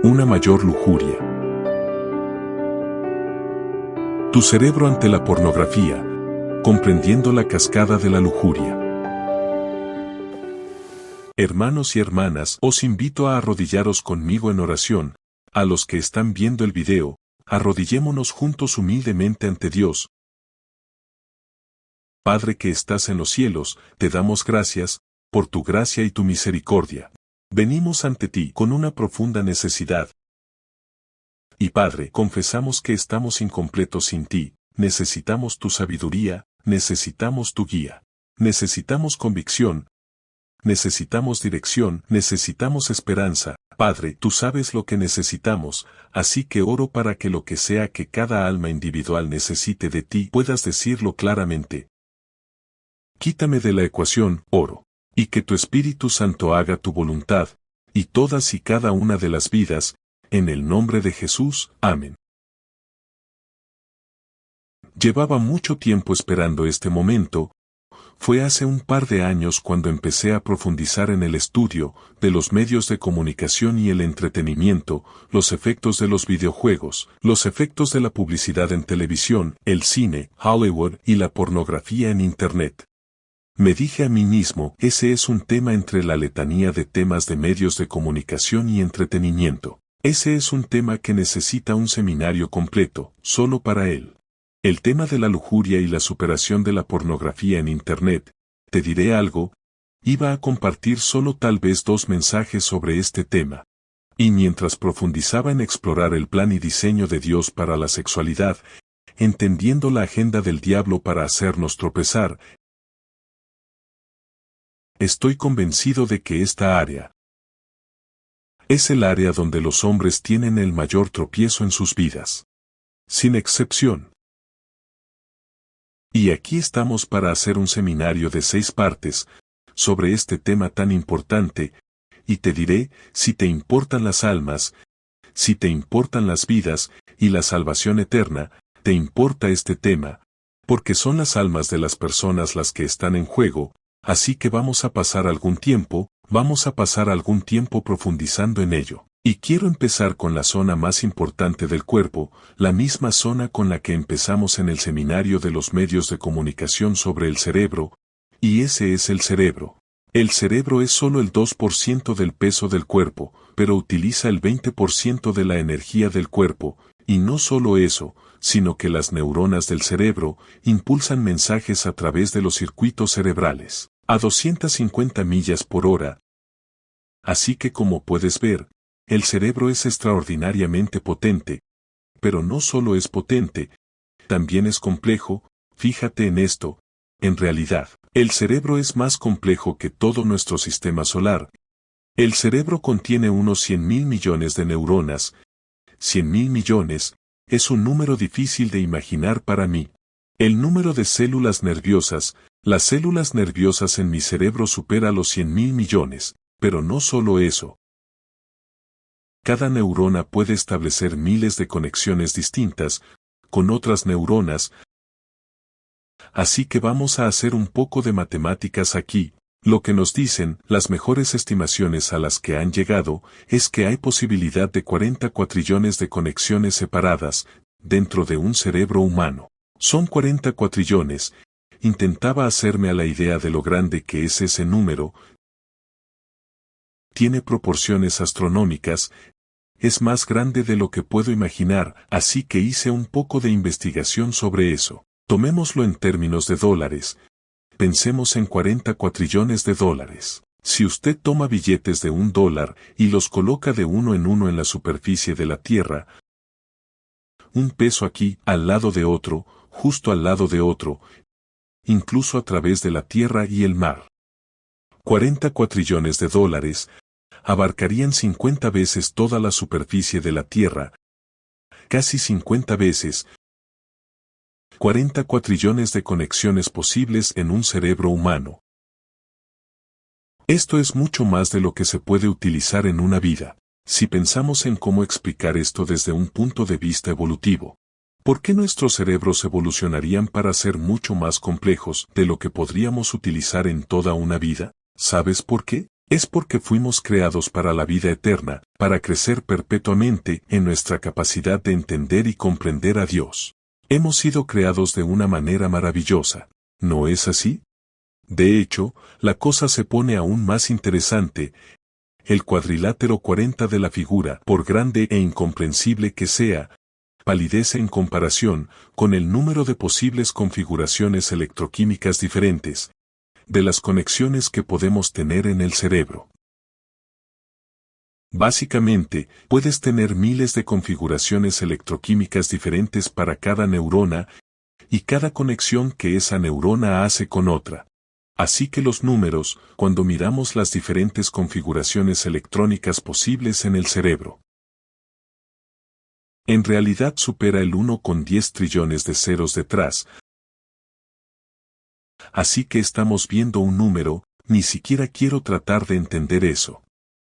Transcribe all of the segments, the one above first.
Una mayor lujuria. Tu cerebro ante la pornografía, comprendiendo la cascada de la lujuria. Hermanos y hermanas, os invito a arrodillaros conmigo en oración. A los que están viendo el video, arrodillémonos juntos humildemente ante Dios. Padre que estás en los cielos, te damos gracias, por tu gracia y tu misericordia. Venimos ante ti con una profunda necesidad. Y Padre, confesamos que estamos incompletos sin ti, necesitamos tu sabiduría, necesitamos tu guía. Necesitamos convicción, necesitamos dirección, necesitamos esperanza. Padre, tú sabes lo que necesitamos, así que oro para que lo que sea que cada alma individual necesite de ti puedas decirlo claramente. Quítame de la ecuación, oro, y que tu Espíritu Santo haga tu voluntad, y todas y cada una de las vidas, en el nombre de Jesús, amén. Llevaba mucho tiempo esperando este momento. Fue hace un par de años cuando empecé a profundizar en el estudio de los medios de comunicación y el entretenimiento, los efectos de los videojuegos, los efectos de la publicidad en televisión, el cine, Hollywood y la pornografía en Internet. Me dije a mí mismo, ese es un tema entre la letanía de temas de medios de comunicación y entretenimiento. Ese es un tema que necesita un seminario completo, solo para él. El tema de la lujuria y la superación de la pornografía en Internet. Te diré algo, iba a compartir solo tal vez 2 mensajes sobre este tema. Y mientras profundizaba en explorar el plan y diseño de Dios para la sexualidad, entendiendo la agenda del diablo para hacernos tropezar, estoy convencido de que esta área es el área donde los hombres tienen el mayor tropiezo en sus vidas. Sin excepción. Y aquí estamos para hacer un seminario de 6 partes, sobre este tema tan importante, y te diré, si te importan las almas, si te importan las vidas, y la salvación eterna, te importa este tema, porque son las almas de las personas las que están en juego. Así que vamos a pasar algún tiempo profundizando en ello. Y quiero empezar con la zona más importante del cuerpo, la misma zona con la que empezamos en el seminario de los medios de comunicación sobre el cerebro, y ese es el cerebro. El cerebro es solo el 2% del peso del cuerpo, pero utiliza el 20% de la energía del cuerpo, y no solo eso, sino que las neuronas del cerebro impulsan mensajes a través de los circuitos cerebrales, a 250 millas por hora. Así que como puedes ver, el cerebro es extraordinariamente potente, pero no solo es potente, también es complejo. Fíjate en esto, en realidad, el cerebro es más complejo que todo nuestro sistema solar. El cerebro contiene unos 100.000 millones de neuronas. 100.000 millones, es un número difícil de imaginar para mí. El número de células nerviosas, las células nerviosas en mi cerebro supera los 100.000 millones, pero no solo eso. Cada neurona puede establecer miles de conexiones distintas, con otras neuronas. Así que vamos a hacer un poco de matemáticas aquí. Lo que nos dicen, las mejores estimaciones a las que han llegado, es que hay posibilidad de 40 cuatrillones de conexiones separadas, dentro de un cerebro humano. Son 40 cuatrillones. Intentaba hacerme a la idea de lo grande que es ese número. Tiene proporciones astronómicas. Es más grande de lo que puedo imaginar, así que hice un poco de investigación sobre eso. Tomémoslo en términos de dólares. Pensemos en 40 cuatrillones de dólares. Si usted toma billetes de $1 y los coloca de uno en la superficie de la Tierra, un peso aquí, al lado de otro, justo al lado de otro, incluso a través de la tierra y el mar. 40 cuatrillones de dólares abarcarían 50 veces toda la superficie de la Tierra, casi 50 veces. 40 cuatrillones de conexiones posibles en un cerebro humano. Esto es mucho más de lo que se puede utilizar en una vida. Si pensamos en cómo explicar esto desde un punto de vista evolutivo, ¿por qué nuestros cerebros evolucionarían para ser mucho más complejos de lo que podríamos utilizar en toda una vida? ¿Sabes por qué? Es porque fuimos creados para la vida eterna, para crecer perpetuamente en nuestra capacidad de entender y comprender a Dios. Hemos sido creados de una manera maravillosa, ¿no es así? De hecho, la cosa se pone aún más interesante. El cuadrilátero 40 de la figura, por grande e incomprensible que sea, palidece en comparación con el número de posibles configuraciones electroquímicas diferentes, de las conexiones que podemos tener en el cerebro. Básicamente, puedes tener miles de configuraciones electroquímicas diferentes para cada neurona y cada conexión que esa neurona hace con otra. Así que los números, cuando miramos las diferentes configuraciones electrónicas posibles en el cerebro, en realidad supera el 1,10 trillones de ceros detrás. Así que estamos viendo un número, ni siquiera quiero tratar de entender eso.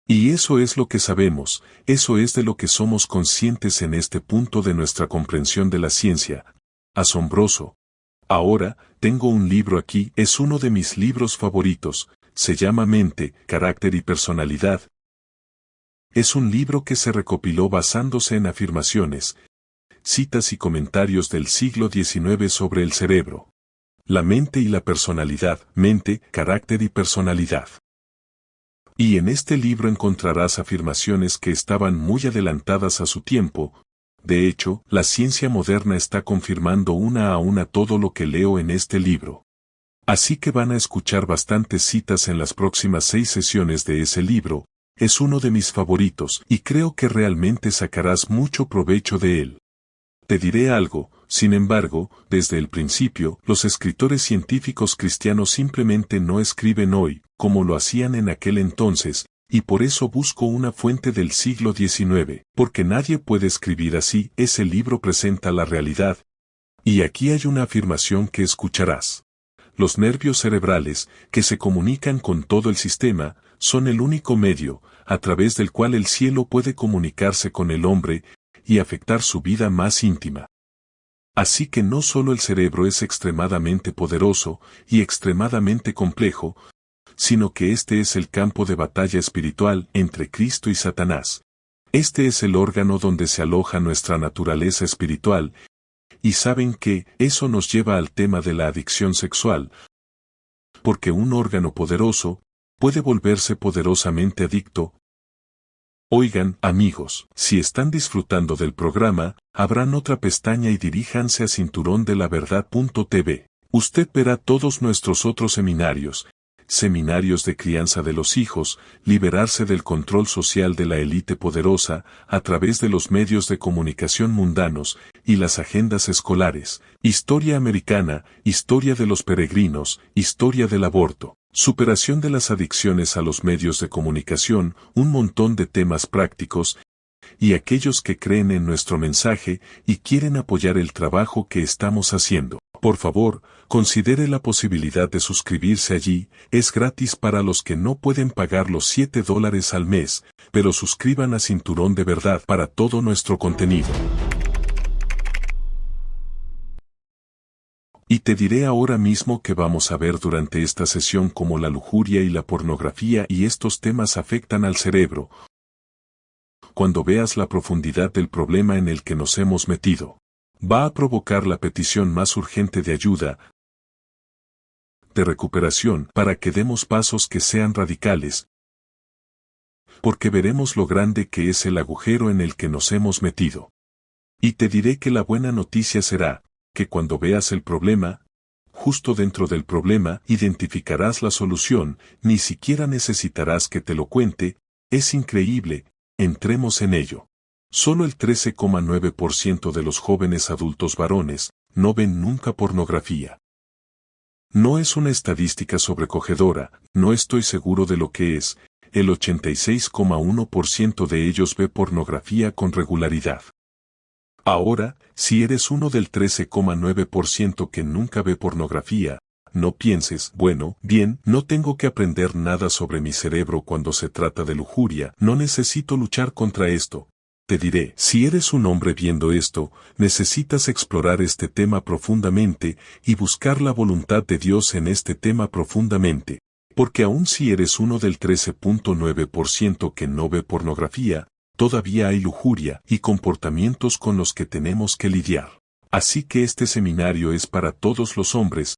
Y eso es lo que sabemos, eso es de lo que somos conscientes en este punto de nuestra comprensión de la ciencia. Asombroso. Ahora, tengo un libro aquí, es uno de mis libros favoritos, se llama Mente, Carácter y Personalidad. Es un libro que se recopiló basándose en afirmaciones, citas y comentarios del siglo XIX sobre el cerebro. La mente y la personalidad, mente, carácter y personalidad. Y en este libro encontrarás afirmaciones que estaban muy adelantadas a su tiempo. De hecho, la ciencia moderna está confirmando una a una todo lo que leo en este libro. Así que van a escuchar bastantes citas en las próximas 6 sesiones de ese libro. Es uno de mis favoritos y creo que realmente sacarás mucho provecho de él. Te diré algo, sin embargo, desde el principio, los escritores científicos cristianos simplemente no escriben hoy, como lo hacían en aquel entonces, y por eso busco una fuente del siglo XIX, porque nadie puede escribir así. Ese libro presenta la realidad. Y aquí hay una afirmación que escucharás. Los nervios cerebrales, que se comunican con todo el sistema, son el único medio, a través del cual el cielo puede comunicarse con el hombre, y afectar su vida más íntima. Así que no solo el cerebro es extremadamente poderoso y extremadamente complejo, sino que este es el campo de batalla espiritual entre Cristo y Satanás. Este es el órgano donde se aloja nuestra naturaleza espiritual, y saben que eso nos lleva al tema de la adicción sexual, porque un órgano poderoso puede volverse poderosamente adicto. Oigan, amigos, si están disfrutando del programa, abran otra pestaña y diríjanse a cinturondelaverdad.tv. Usted verá todos nuestros otros seminarios de crianza de los hijos, liberarse del control social de la élite poderosa, a través de los medios de comunicación mundanos, y las agendas escolares, historia americana, historia de los peregrinos, historia del aborto. Superación de las adicciones a los medios de comunicación, un montón de temas prácticos, y aquellos que creen en nuestro mensaje y quieren apoyar el trabajo que estamos haciendo. Por favor, considere la posibilidad de suscribirse allí, es gratis para los que no pueden pagar los $7 al mes, pero suscriban a Cinturón de Verdad para todo nuestro contenido. Y te diré ahora mismo que vamos a ver durante esta sesión cómo la lujuria y la pornografía y estos temas afectan al cerebro. Cuando veas la profundidad del problema en el que nos hemos metido, va a provocar la petición más urgente de ayuda, de recuperación, para que demos pasos que sean radicales, porque veremos lo grande que es el agujero en el que nos hemos metido. Y te diré que la buena noticia será, que cuando veas el problema, justo dentro del problema identificarás la solución, ni siquiera necesitarás que te lo cuente. Es increíble, entremos en ello. Solo el 13,9% de los jóvenes adultos varones no ven nunca pornografía. No es una estadística sobrecogedora, no estoy seguro de lo que es. El 86,1% de ellos ve pornografía con regularidad. Ahora, si eres uno del 13,9% que nunca ve pornografía, no pienses, bueno, bien, no tengo que aprender nada sobre mi cerebro cuando se trata de lujuria, no necesito luchar contra esto. Te diré, si eres un hombre viendo esto, necesitas explorar este tema profundamente y buscar la voluntad de Dios en este tema profundamente. Porque aun si eres uno del 13.9% que no ve pornografía, todavía hay lujuria y comportamientos con los que tenemos que lidiar. Así que este seminario es para todos los hombres,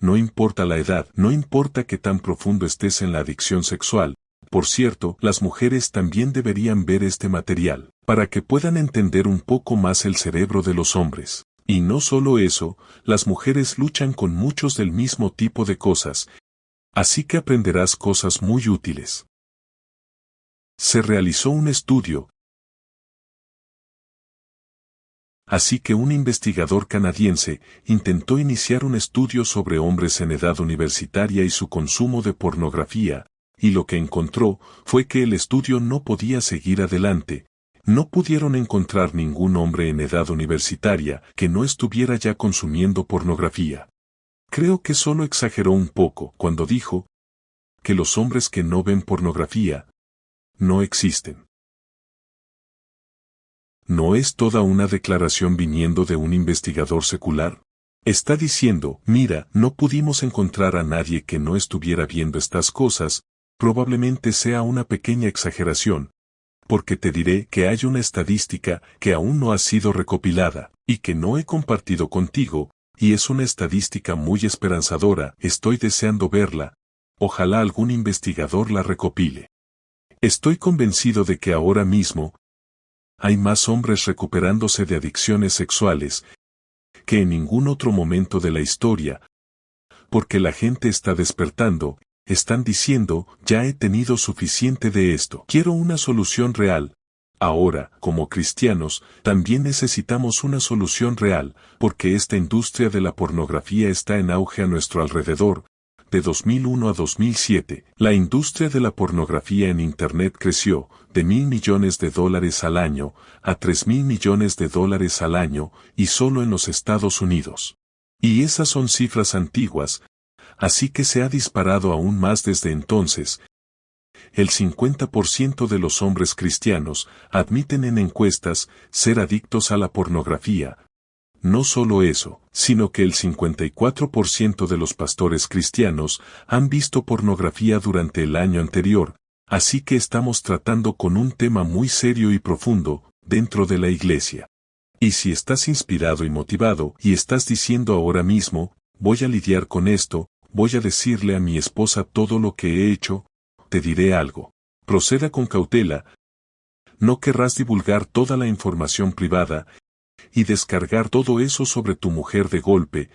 no importa la edad, no importa qué tan profundo estés en la adicción sexual. Por cierto, las mujeres también deberían ver este material, para que puedan entender un poco más el cerebro de los hombres. Y no solo eso, las mujeres luchan con muchos del mismo tipo de cosas, así que aprenderás cosas muy útiles. Se realizó un estudio, así que un investigador canadiense intentó iniciar un estudio sobre hombres en edad universitaria y su consumo de pornografía, y lo que encontró fue que el estudio no podía seguir adelante. No pudieron encontrar ningún hombre en edad universitaria que no estuviera ya consumiendo pornografía. Creo que solo exageró un poco cuando dijo que los hombres que no ven pornografía no existen. ¿No es toda una declaración viniendo de un investigador secular? Está diciendo, mira, no pudimos encontrar a nadie que no estuviera viendo estas cosas, probablemente sea una pequeña exageración, porque te diré que hay una estadística que aún no ha sido recopilada, y que no he compartido contigo, y es una estadística muy esperanzadora, estoy deseando verla, ojalá algún investigador la recopile. Estoy convencido de que ahora mismo, hay más hombres recuperándose de adicciones sexuales que en ningún otro momento de la historia, porque la gente está despertando, están diciendo, ya he tenido suficiente de esto. Quiero una solución real. Ahora, como cristianos, también necesitamos una solución real, porque esta industria de la pornografía está en auge a nuestro alrededor. De 2001 a 2007, la industria de la pornografía en Internet creció de $1.000 millones al año a $3.000 millones al año, y solo en los Estados Unidos. Y esas son cifras antiguas, así que se ha disparado aún más desde entonces. El 50% de los hombres cristianos admiten en encuestas ser adictos a la pornografía. No solo eso, sino que el 54% de los pastores cristianos han visto pornografía durante el año anterior, así que estamos tratando con un tema muy serio y profundo dentro de la iglesia. Y si estás inspirado y motivado y estás diciendo ahora mismo, voy a lidiar con esto, voy a decirle a mi esposa todo lo que he hecho, te diré algo. Proceda con cautela. No querrás divulgar toda la información privada y descargar todo eso sobre tu mujer de golpe.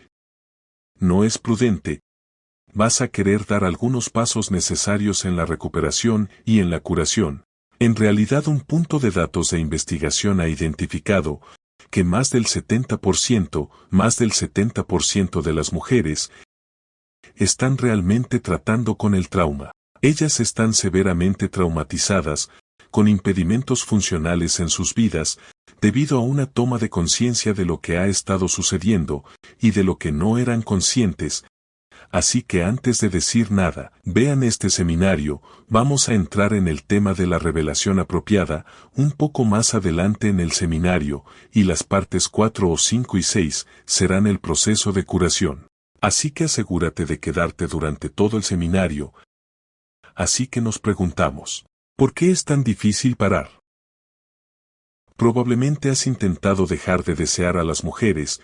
No es prudente. Vas a querer dar algunos pasos necesarios en la recuperación y en la curación. En realidad, un punto de datos de investigación ha identificado que más del 70% de las mujeres están realmente tratando con el trauma. Ellas están severamente traumatizadas, con impedimentos funcionales en sus vidas, debido a una toma de conciencia de lo que ha estado sucediendo, y de lo que no eran conscientes. Así que antes de decir nada, vean este seminario, vamos a entrar en el tema de la revelación apropiada, un poco más adelante en el seminario, y las partes 4 o 5 y 6 serán el proceso de curación. Así que asegúrate de quedarte durante todo el seminario. Así que nos preguntamos, ¿por qué es tan difícil parar? Probablemente has intentado dejar de desear a las mujeres,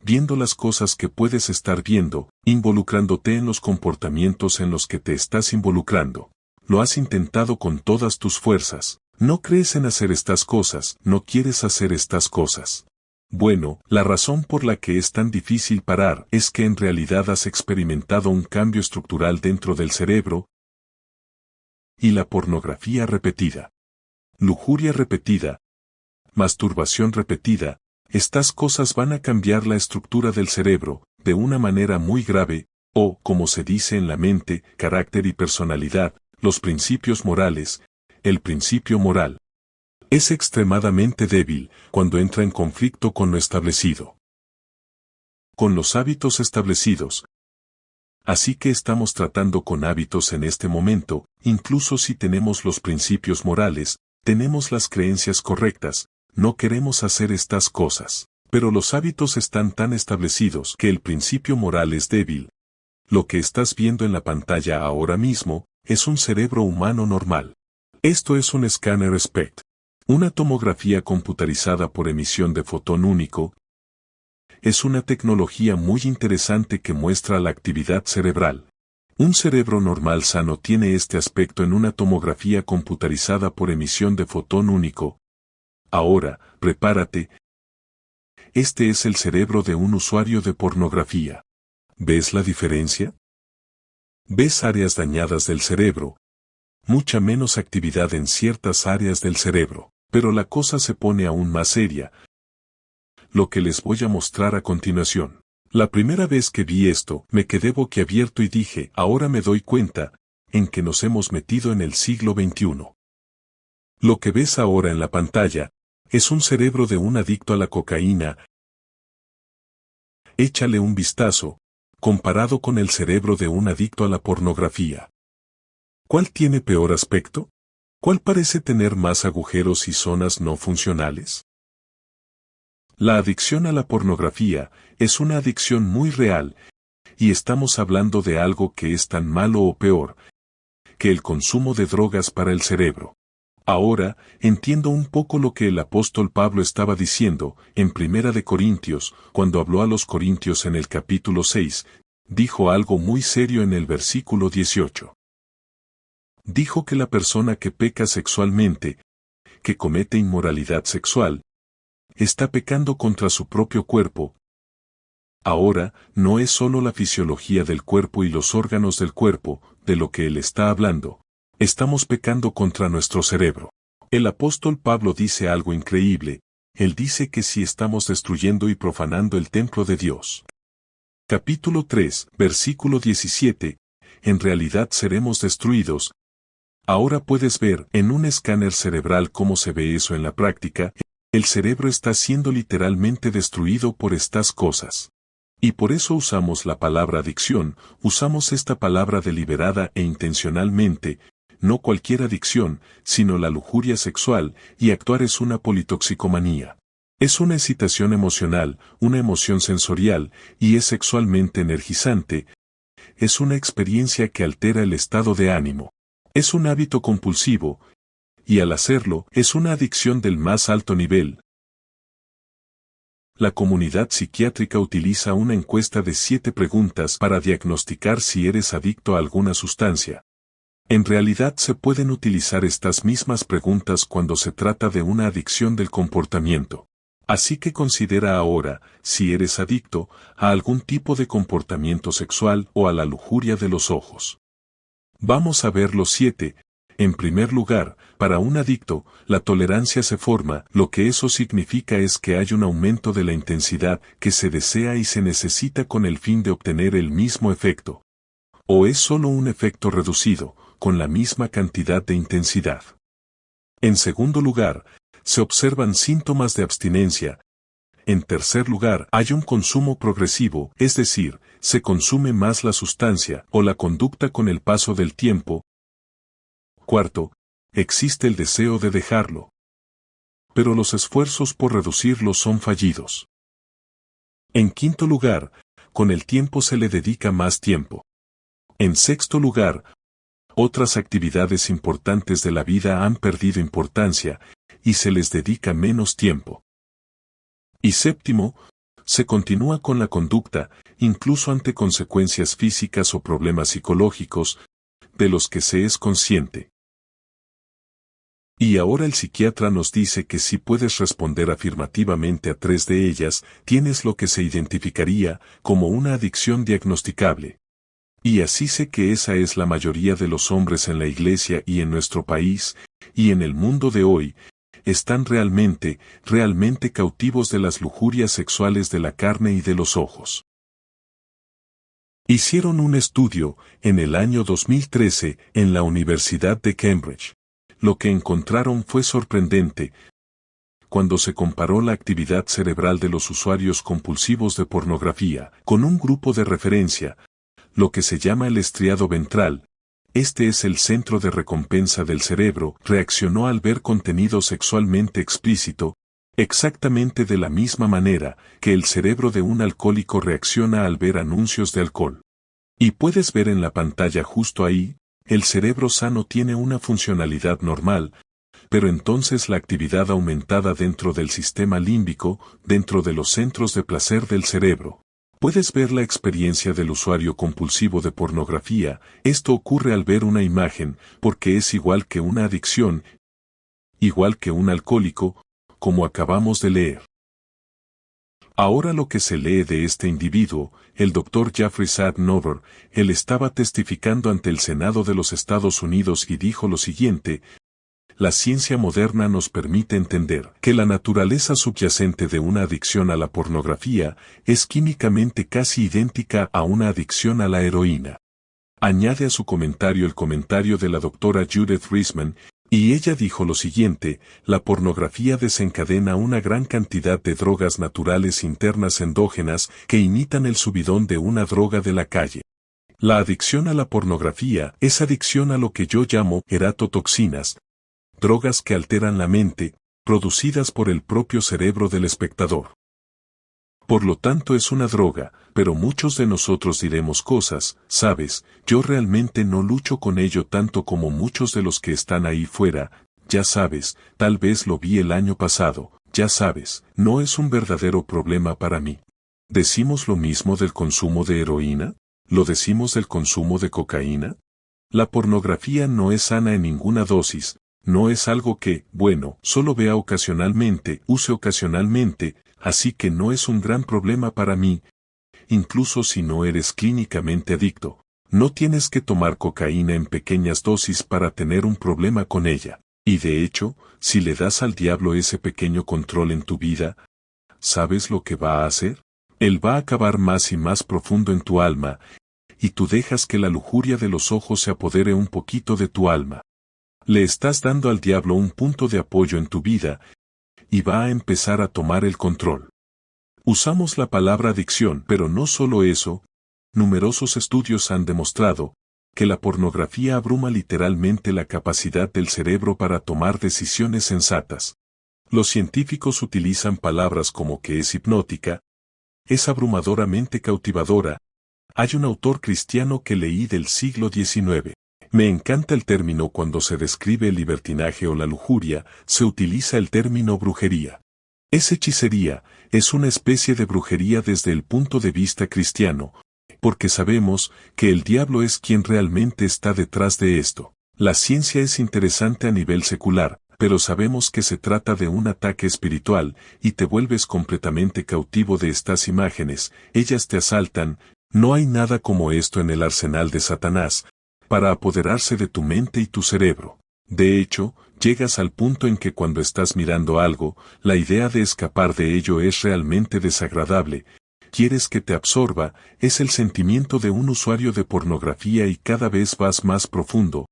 viendo las cosas que puedes estar viendo, involucrándote en los comportamientos en los que te estás involucrando. Lo has intentado con todas tus fuerzas. No crees en hacer estas cosas, no quieres hacer estas cosas. Bueno, la razón por la que es tan difícil parar es que en realidad has experimentado un cambio estructural dentro del cerebro, y la pornografía repetida, lujuria repetida, masturbación repetida, estas cosas van a cambiar la estructura del cerebro, de una manera muy grave, o, como se dice en la mente, carácter y personalidad, los principios morales. El principio moral es extremadamente débil cuando entra en conflicto con lo establecido, con los hábitos establecidos. Así que estamos tratando con hábitos en este momento, incluso si tenemos los principios morales, tenemos las creencias correctas, no queremos hacer estas cosas, pero los hábitos están tan establecidos que el principio moral es débil. Lo que estás viendo en la pantalla ahora mismo es un cerebro humano normal. Esto es un escáner SPECT, una tomografía computarizada por emisión de fotón único. Es una tecnología muy interesante que muestra la actividad cerebral. Un cerebro normal sano tiene este aspecto en una tomografía computarizada por emisión de fotón único. Ahora, prepárate. Este es el cerebro de un usuario de pornografía. ¿Ves la diferencia? ¿Ves áreas dañadas del cerebro? Mucha menos actividad en ciertas áreas del cerebro, pero la cosa se pone aún más seria. Lo que les voy a mostrar a continuación. La primera vez que vi esto, me quedé boquiabierto y dije, ahora me doy cuenta, en que nos hemos metido en el siglo XXI. Lo que ves ahora en la pantalla, es un cerebro de un adicto a la cocaína. Échale un vistazo, comparado con el cerebro de un adicto a la pornografía. ¿Cuál tiene peor aspecto? ¿Cuál parece tener más agujeros y zonas no funcionales? La adicción a la pornografía es una adicción muy real, y estamos hablando de algo que es tan malo o peor que el consumo de drogas para el cerebro. Ahora, entiendo un poco lo que el apóstol Pablo estaba diciendo en Primera de Corintios, cuando habló a los Corintios en el capítulo 6, dijo algo muy serio en el versículo 18. Dijo que la persona que peca sexualmente, que comete inmoralidad sexual, está pecando contra su propio cuerpo. Ahora, no es solo la fisiología del cuerpo y los órganos del cuerpo, de lo que él está hablando. Estamos pecando contra nuestro cerebro. El apóstol Pablo dice algo increíble. Él dice que si estamos destruyendo y profanando el templo de Dios. Capítulo 3, versículo 17. En realidad seremos destruidos. Ahora puedes ver en un escáner cerebral cómo se ve eso en la práctica. El cerebro está siendo literalmente destruido por estas cosas. Y por eso usamos la palabra adicción, usamos esta palabra deliberada e intencionalmente, no cualquier adicción, sino la lujuria sexual, y actuar es una politoxicomanía. Es una excitación emocional, una emoción sensorial, y es sexualmente energizante. Es una experiencia que altera el estado de ánimo. Es un hábito compulsivo, y al hacerlo, es una adicción del más alto nivel. La comunidad psiquiátrica utiliza una encuesta de 7 preguntas para diagnosticar si eres adicto a alguna sustancia. En realidad se pueden utilizar estas mismas preguntas cuando se trata de una adicción del comportamiento. Así que considera ahora si eres adicto a algún tipo de comportamiento sexual o a la lujuria de los ojos. Vamos a ver los 7. En primer lugar, para un adicto, la tolerancia se forma, lo que eso significa es que hay un aumento de la intensidad que se desea y se necesita con el fin de obtener el mismo efecto. O es solo un efecto reducido, con la misma cantidad de intensidad. En segundo lugar, se observan síntomas de abstinencia. En tercer lugar, hay un consumo progresivo, es decir, se consume más la sustancia o la conducta con el paso del tiempo. Cuarto, existe el deseo de dejarlo. Pero los esfuerzos por reducirlo son fallidos. En quinto lugar, con el tiempo se le dedica más tiempo. En sexto lugar, otras actividades importantes de la vida han perdido importancia, y se les dedica menos tiempo. Y séptimo, se continúa con la conducta, incluso ante consecuencias físicas o problemas psicológicos, de los que se es consciente. Y ahora el psiquiatra nos dice que si puedes responder afirmativamente a 3 de ellas, tienes lo que se identificaría como una adicción diagnosticable. Y así sé que esa es la mayoría de los hombres en la iglesia y en nuestro país, y en el mundo de hoy, están realmente cautivos de las lujurias sexuales de la carne y de los ojos. Hicieron un estudio, en el año 2013, en la Universidad de Cambridge. Lo que encontraron fue sorprendente. Cuando se comparó la actividad cerebral de los usuarios compulsivos de pornografía con un grupo de referencia, lo que se llama el estriado ventral, este es el centro de recompensa del cerebro, reaccionó al ver contenido sexualmente explícito, exactamente de la misma manera que el cerebro de un alcohólico reacciona al ver anuncios de alcohol. Y puedes ver en la pantalla justo ahí, el cerebro sano tiene una funcionalidad normal, pero entonces la actividad aumentada dentro del sistema límbico, dentro de los centros de placer del cerebro. Puedes ver la experiencia del usuario compulsivo de pornografía. Esto ocurre al ver una imagen, porque es igual que una adicción, igual que un alcohólico, como acabamos de leer. Ahora lo que se lee de este individuo, el Dr. Jeffrey Sadnover, él estaba testificando ante el Senado de los Estados Unidos y dijo lo siguiente: la ciencia moderna nos permite entender que la naturaleza subyacente de una adicción a la pornografía es químicamente casi idéntica a una adicción a la heroína. Añade a su comentario el comentario de la doctora Judith Reisman, y ella dijo lo siguiente: la pornografía desencadena una gran cantidad de drogas naturales internas endógenas que imitan el subidón de una droga de la calle. La adicción a la pornografía es adicción a lo que yo llamo eratotoxinas, drogas que alteran la mente, producidas por el propio cerebro del espectador. Por lo tanto es una droga, pero muchos de nosotros diremos cosas, sabes, yo realmente no lucho con ello tanto como muchos de los que están ahí fuera, ya sabes, tal vez lo vi el año pasado, ya sabes, no es un verdadero problema para mí. ¿Decimos lo mismo del consumo de heroína? ¿Lo decimos del consumo de cocaína? La pornografía no es sana en ninguna dosis, no es algo que, bueno, solo vea ocasionalmente, use ocasionalmente, así que no es un gran problema para mí. Incluso si no eres clínicamente adicto, no tienes que tomar cocaína en pequeñas dosis para tener un problema con ella. Y de hecho, si le das al diablo ese pequeño control en tu vida, ¿sabes lo que va a hacer? Él va a cavar más y más profundo en tu alma, y tú dejas que la lujuria de los ojos se apodere un poquito de tu alma. Le estás dando al diablo un punto de apoyo en tu vida, y va a empezar a tomar el control. Usamos la palabra adicción, pero no solo eso. Numerosos estudios han demostrado que la pornografía abruma literalmente la capacidad del cerebro para tomar decisiones sensatas. Los científicos utilizan palabras como que es hipnótica, es abrumadoramente cautivadora. Hay un autor cristiano que leí del siglo XIX. Me encanta el término cuando se describe el libertinaje o la lujuria, se utiliza el término brujería. Es hechicería, es una especie de brujería desde el punto de vista cristiano, porque sabemos que el diablo es quien realmente está detrás de esto. La ciencia es interesante a nivel secular, pero sabemos que se trata de un ataque espiritual, y te vuelves completamente cautivo de estas imágenes, ellas te asaltan. No hay nada como esto en el arsenal de Satanás, para apoderarse de tu mente y tu cerebro. De hecho, llegas al punto en que cuando estás mirando algo, la idea de escapar de ello es realmente desagradable. Quieres que te absorba, es el sentimiento de un usuario de pornografía y cada vez vas más profundo.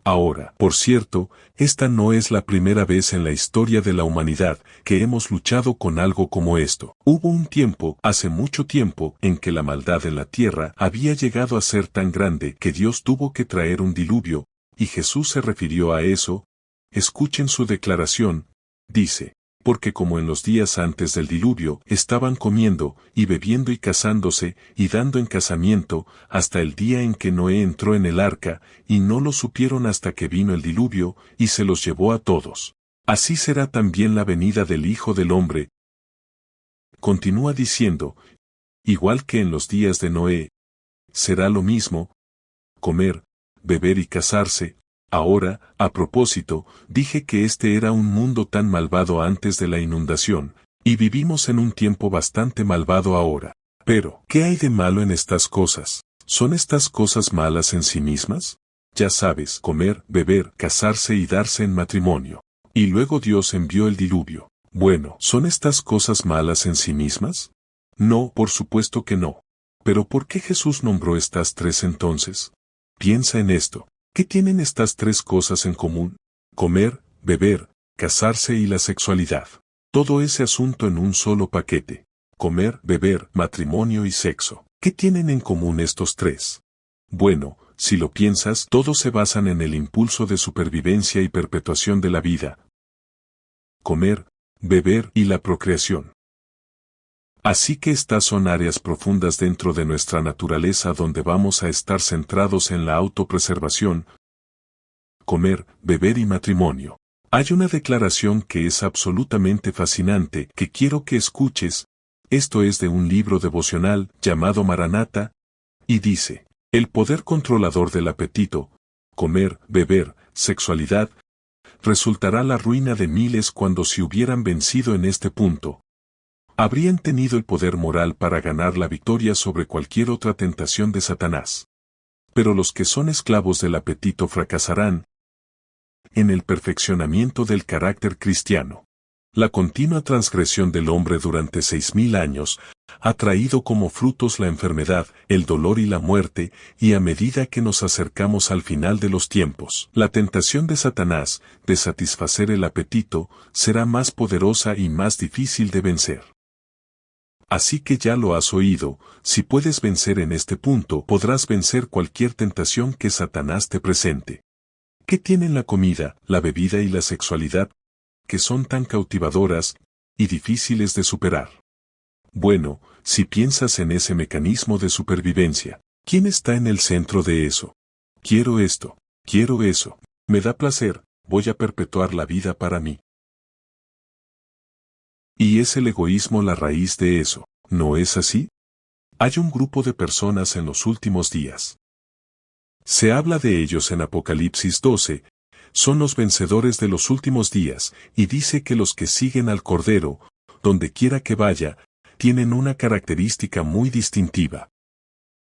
Ahora, por cierto, esta no es la primera vez en la historia de la humanidad que hemos luchado con algo como esto. Hubo un tiempo, hace mucho tiempo, en que la maldad en la tierra había llegado a ser tan grande que Dios tuvo que traer un diluvio, y Jesús se refirió a eso. Escuchen su declaración, dice: porque como en los días antes del diluvio estaban comiendo, y bebiendo y casándose, y dando en casamiento, hasta el día en que Noé entró en el arca, y no lo supieron hasta que vino el diluvio, y se los llevó a todos. Así será también la venida del Hijo del Hombre. Continúa diciendo: igual que en los días de Noé, será lo mismo, comer, beber y casarse. Ahora, a propósito, dije que este era un mundo tan malvado antes de la inundación, y vivimos en un tiempo bastante malvado ahora. Pero, ¿qué hay de malo en estas cosas? ¿Son estas cosas malas en sí mismas? Ya sabes, comer, beber, casarse y darse en matrimonio. Y luego Dios envió el diluvio. Bueno, ¿son estas cosas malas en sí mismas? No, por supuesto que no. Pero ¿por qué Jesús nombró estas tres entonces? Piensa en esto. ¿Qué tienen estas tres cosas en común? Comer, beber, casarse y la sexualidad. Todo ese asunto en un solo paquete. Comer, beber, matrimonio y sexo. ¿Qué tienen en común estos tres? Bueno, si lo piensas, todos se basan en el impulso de supervivencia y perpetuación de la vida. Comer, beber y la procreación. Así que estas son áreas profundas dentro de nuestra naturaleza donde vamos a estar centrados en la autopreservación, comer, beber y matrimonio. Hay una declaración que es absolutamente fascinante que quiero que escuches. Esto es de un libro devocional llamado Maranata, y dice, el poder controlador del apetito, comer, beber, sexualidad, resultará la ruina de miles cuando se hubieran vencido en este punto. Habrían tenido el poder moral para ganar la victoria sobre cualquier otra tentación de Satanás. Pero los que son esclavos del apetito fracasarán en el perfeccionamiento del carácter cristiano. La continua transgresión del hombre durante 6.000 años ha traído como frutos la enfermedad, el dolor y la muerte, y a medida que nos acercamos al final de los tiempos, la tentación de Satanás de satisfacer el apetito será más poderosa y más difícil de vencer. Así que ya lo has oído, si puedes vencer en este punto, podrás vencer cualquier tentación que Satanás te presente. ¿Qué tienen la comida, la bebida y la sexualidad, que son tan cautivadoras y difíciles de superar? Bueno, si piensas en ese mecanismo de supervivencia, ¿quién está en el centro de eso? Quiero esto, quiero eso, me da placer, voy a perpetuar la vida para mí. Y es el egoísmo la raíz de eso, ¿no es así? Hay un grupo de personas en los últimos días. Se habla de ellos en Apocalipsis 12, son los vencedores de los últimos días, y dice que los que siguen al Cordero, donde quiera que vaya, tienen una característica muy distintiva.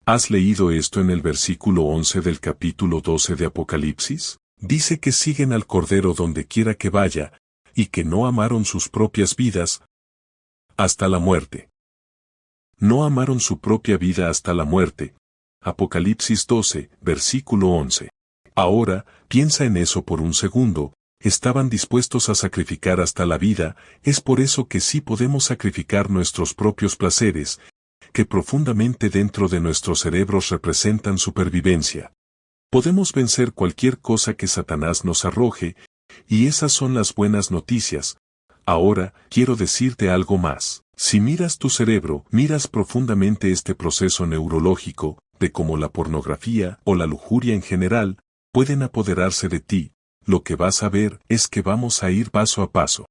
¿Has leído esto en el versículo 11 del capítulo 12 de Apocalipsis? Dice que siguen al Cordero donde quiera que vaya, y que no amaron sus propias vidas hasta la muerte. No amaron su propia vida hasta la muerte. Apocalipsis 12, versículo 11. Ahora, piensa en eso por un segundo, estaban dispuestos a sacrificar hasta la vida, es por eso que sí podemos sacrificar nuestros propios placeres, que profundamente dentro de nuestros cerebros representan supervivencia. Podemos vencer cualquier cosa que Satanás nos arroje, y esas son las buenas noticias. Ahora, quiero decirte algo más. Si miras tu cerebro, miras profundamente este proceso neurológico, de cómo la pornografía o la lujuria en general pueden apoderarse de ti, lo que vas a ver es que vamos a ir paso a paso.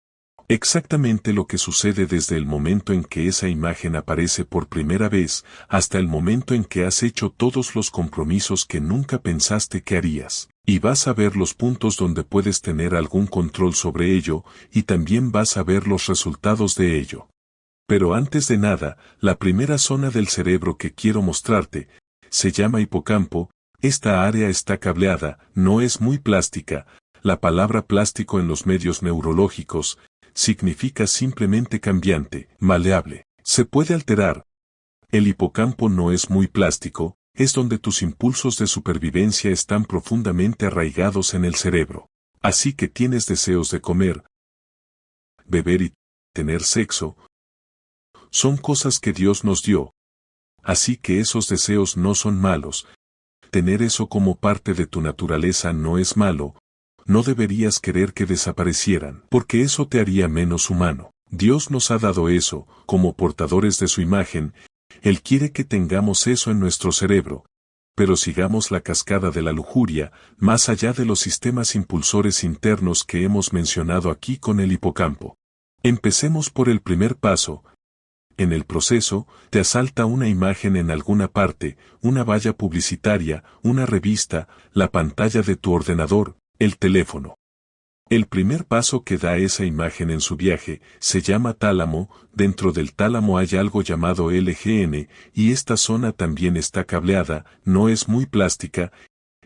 Exactamente lo que sucede desde el momento en que esa imagen aparece por primera vez, hasta el momento en que has hecho todos los compromisos que nunca pensaste que harías. Y vas a ver los puntos donde puedes tener algún control sobre ello, y también vas a ver los resultados de ello. Pero antes de nada, la primera zona del cerebro que quiero mostrarte, se llama hipocampo. Esta área está cableada, no es muy plástica. La palabra plástico en los medios neurológicos significa simplemente cambiante, maleable. Se puede alterar. El hipocampo no es muy plástico, es donde tus impulsos de supervivencia están profundamente arraigados en el cerebro. Así que tienes deseos de comer, beber y tener sexo. Son cosas que Dios nos dio. Así que esos deseos no son malos. Tener eso como parte de tu naturaleza no es malo. No deberías querer que desaparecieran, porque eso te haría menos humano. Dios nos ha dado eso, como portadores de su imagen. Él quiere que tengamos eso en nuestro cerebro. Pero sigamos la cascada de la lujuria, más allá de los sistemas impulsores internos que hemos mencionado aquí con el hipocampo. Empecemos por el primer paso. En el proceso, te asalta una imagen en alguna parte, una valla publicitaria, una revista, la pantalla de tu ordenador, el teléfono. El primer paso que da esa imagen en su viaje se llama tálamo. Dentro del tálamo hay algo llamado LGN, y esta zona también está cableada, no es muy plástica,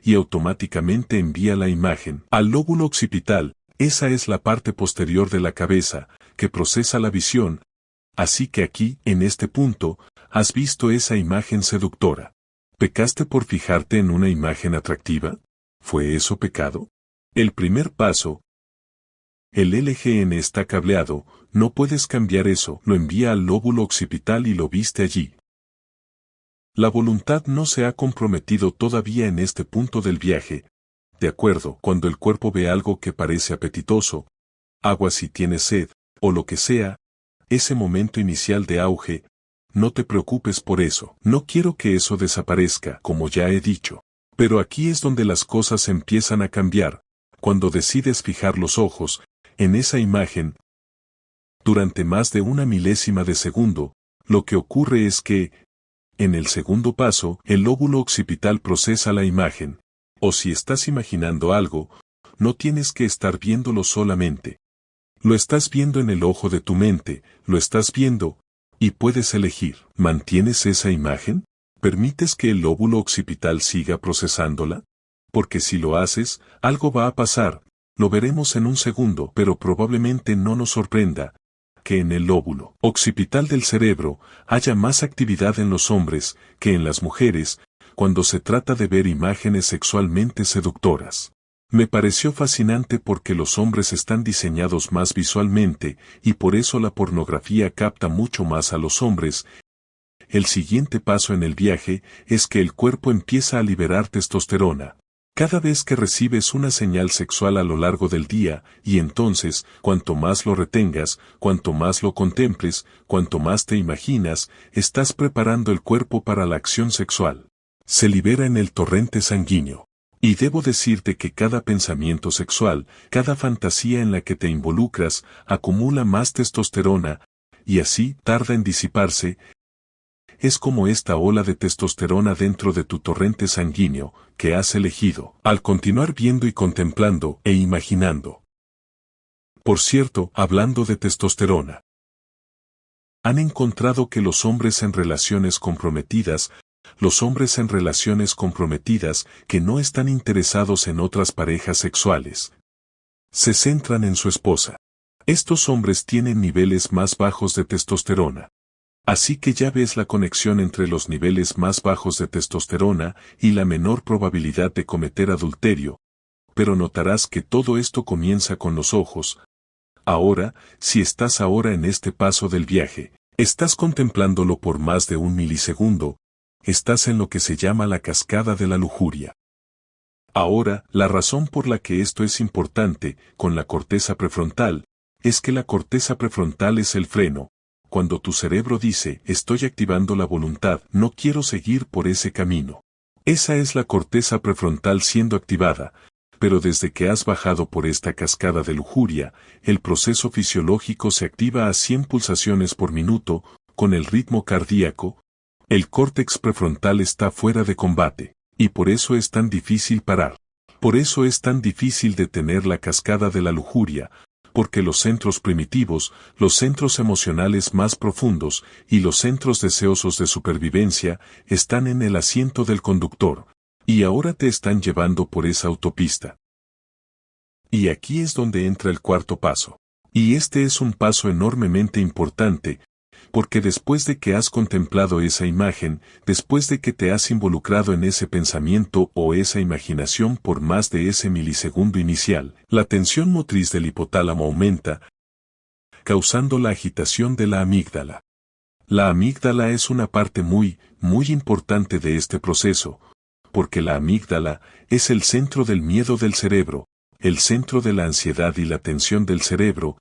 y automáticamente envía la imagen al lóbulo occipital. Esa es la parte posterior de la cabeza, que procesa la visión. Así que aquí, en este punto, has visto esa imagen seductora. ¿Pecaste por fijarte en una imagen atractiva? ¿Fue eso pecado? El primer paso. El LGN está cableado, no puedes cambiar eso, lo envía al lóbulo occipital y lo viste allí. La voluntad no se ha comprometido todavía en este punto del viaje. De acuerdo, cuando el cuerpo ve algo que parece apetitoso, agua si tiene sed, o lo que sea, ese momento inicial de auge, no te preocupes por eso. No quiero que eso desaparezca, como ya he dicho. Pero aquí es donde las cosas empiezan a cambiar, cuando decides fijar los ojos en esa imagen durante más de una milésima de segundo. Lo que ocurre es que, en el segundo paso, el lóbulo occipital procesa la imagen. O si estás imaginando algo, no tienes que estar viéndolo solamente. Lo estás viendo en el ojo de tu mente, lo estás viendo, y puedes elegir. ¿Mantienes esa imagen? ¿Permites que el lóbulo occipital siga procesándola? Porque si lo haces, algo va a pasar. Lo veremos en un segundo, pero probablemente no nos sorprenda que en el lóbulo occipital del cerebro haya más actividad en los hombres que en las mujeres cuando se trata de ver imágenes sexualmente seductoras. Me pareció fascinante porque los hombres están diseñados más visualmente y por eso la pornografía capta mucho más a los hombres. El siguiente paso en el viaje es que el cuerpo empieza a liberar testosterona. Cada vez que recibes una señal sexual a lo largo del día, y entonces, cuanto más lo retengas, cuanto más lo contemples, cuanto más te imaginas, estás preparando el cuerpo para la acción sexual. Se libera en el torrente sanguíneo. Y debo decirte que cada pensamiento sexual, cada fantasía en la que te involucras, acumula más testosterona, y así tarda en disiparse. Es como esta ola de testosterona dentro de tu torrente sanguíneo, que has elegido, al continuar viendo y contemplando e imaginando. Por cierto, hablando de testosterona, han encontrado que los hombres en relaciones comprometidas que no están interesados en otras parejas sexuales, se centran en su esposa. Estos hombres tienen niveles más bajos de testosterona. Así que ya ves la conexión entre los niveles más bajos de testosterona y la menor probabilidad de cometer adulterio. Pero notarás que todo esto comienza con los ojos. Ahora, si estás ahora en este paso del viaje, estás contemplándolo por más de un milisegundo, estás en lo que se llama la cascada de la lujuria. Ahora, la razón por la que esto es importante con la corteza prefrontal, es que la corteza prefrontal es el freno. Cuando tu cerebro dice, estoy activando la voluntad, no quiero seguir por ese camino. Esa es la corteza prefrontal siendo activada, pero desde que has bajado por esta cascada de lujuria, el proceso fisiológico se activa a 100 pulsaciones por minuto, con el ritmo cardíaco. El córtex prefrontal está fuera de combate, y por eso es tan difícil parar. Por eso es tan difícil detener la cascada de la lujuria, porque los centros primitivos, los centros emocionales más profundos y los centros deseosos de supervivencia están en el asiento del conductor, y ahora te están llevando por esa autopista. Y aquí es donde entra el cuarto paso. Y este es un paso enormemente importante, porque después de que has contemplado esa imagen, después de que te has involucrado en ese pensamiento o esa imaginación por más de ese milisegundo inicial, la tensión motriz del hipotálamo aumenta, causando la agitación de la amígdala. La amígdala es una parte muy importante de este proceso, porque la amígdala es el centro del miedo del cerebro, el centro de la ansiedad y la tensión del cerebro.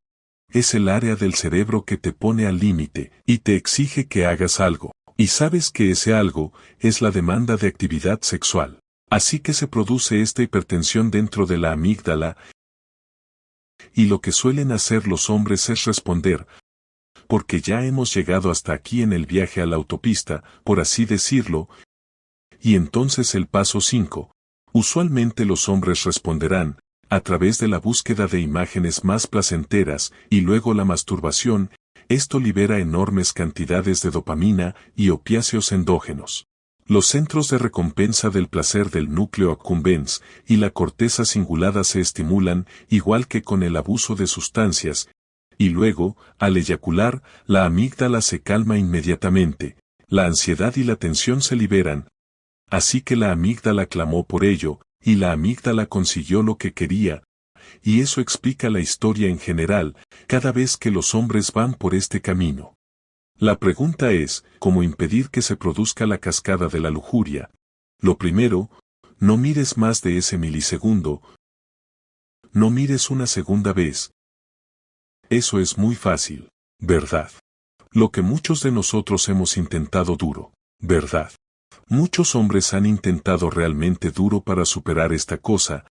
Es el área del cerebro que te pone al límite y te exige que hagas algo. Y sabes que ese algo es la demanda de actividad sexual. Así que se produce esta hipertensión dentro de la amígdala. Y lo que suelen hacer los hombres es responder, porque ya hemos llegado hasta aquí en el viaje a la autopista, por así decirlo. Y entonces el paso 5. Usualmente los hombres responderán, a través de la búsqueda de imágenes más placenteras y luego la masturbación. Esto libera enormes cantidades de dopamina y opiáceos endógenos. Los centros de recompensa del placer del núcleo accumbens y la corteza cingulada se estimulan, igual que con el abuso de sustancias, y luego, al eyacular, la amígdala se calma inmediatamente, la ansiedad y la tensión se liberan. Así que la amígdala clamó por ello, y la amígdala consiguió lo que quería, y eso explica la historia en general, cada vez que los hombres van por este camino. La pregunta es, ¿cómo impedir que se produzca la cascada de la lujuria? Lo primero, no mires más de ese milisegundo. No mires una segunda vez. Eso es muy fácil, ¿verdad? Lo que muchos de nosotros hemos intentado duro, ¿verdad? Muchos hombres han intentado realmente duro para superar esta cosa.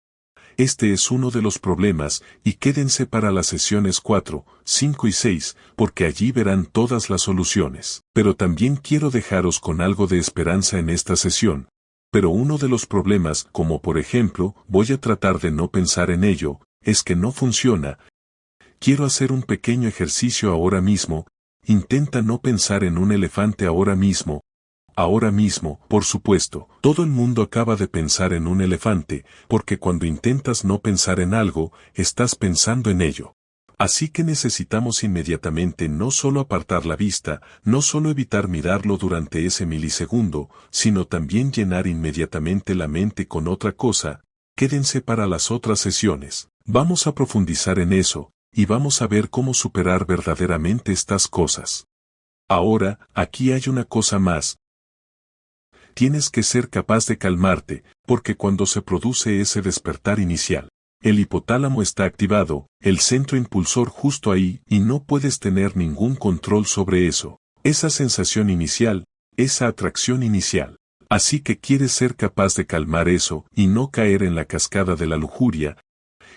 Este es uno de los problemas, y quédense para las sesiones 4, 5 y 6, porque allí verán todas las soluciones. Pero también quiero dejaros con algo de esperanza en esta sesión. Pero uno de los problemas, como por ejemplo, voy a tratar de no pensar en ello, es que no funciona. Quiero hacer un pequeño ejercicio ahora mismo. Intenta no pensar en un elefante ahora mismo. Ahora mismo, por supuesto, todo el mundo acaba de pensar en un elefante, porque cuando intentas no pensar en algo, estás pensando en ello. Así que necesitamos inmediatamente no solo apartar la vista, no solo evitar mirarlo durante ese milisegundo, sino también llenar inmediatamente la mente con otra cosa. Quédense para las otras sesiones. Vamos a profundizar en eso, y vamos a ver cómo superar verdaderamente estas cosas. Ahora, aquí hay una cosa más. Tienes que ser capaz de calmarte, porque cuando se produce ese despertar inicial, el hipotálamo está activado, el centro impulsor justo ahí, y no puedes tener ningún control sobre eso. Esa sensación inicial, esa atracción inicial. Así que quieres ser capaz de calmar eso, y no caer en la cascada de la lujuria.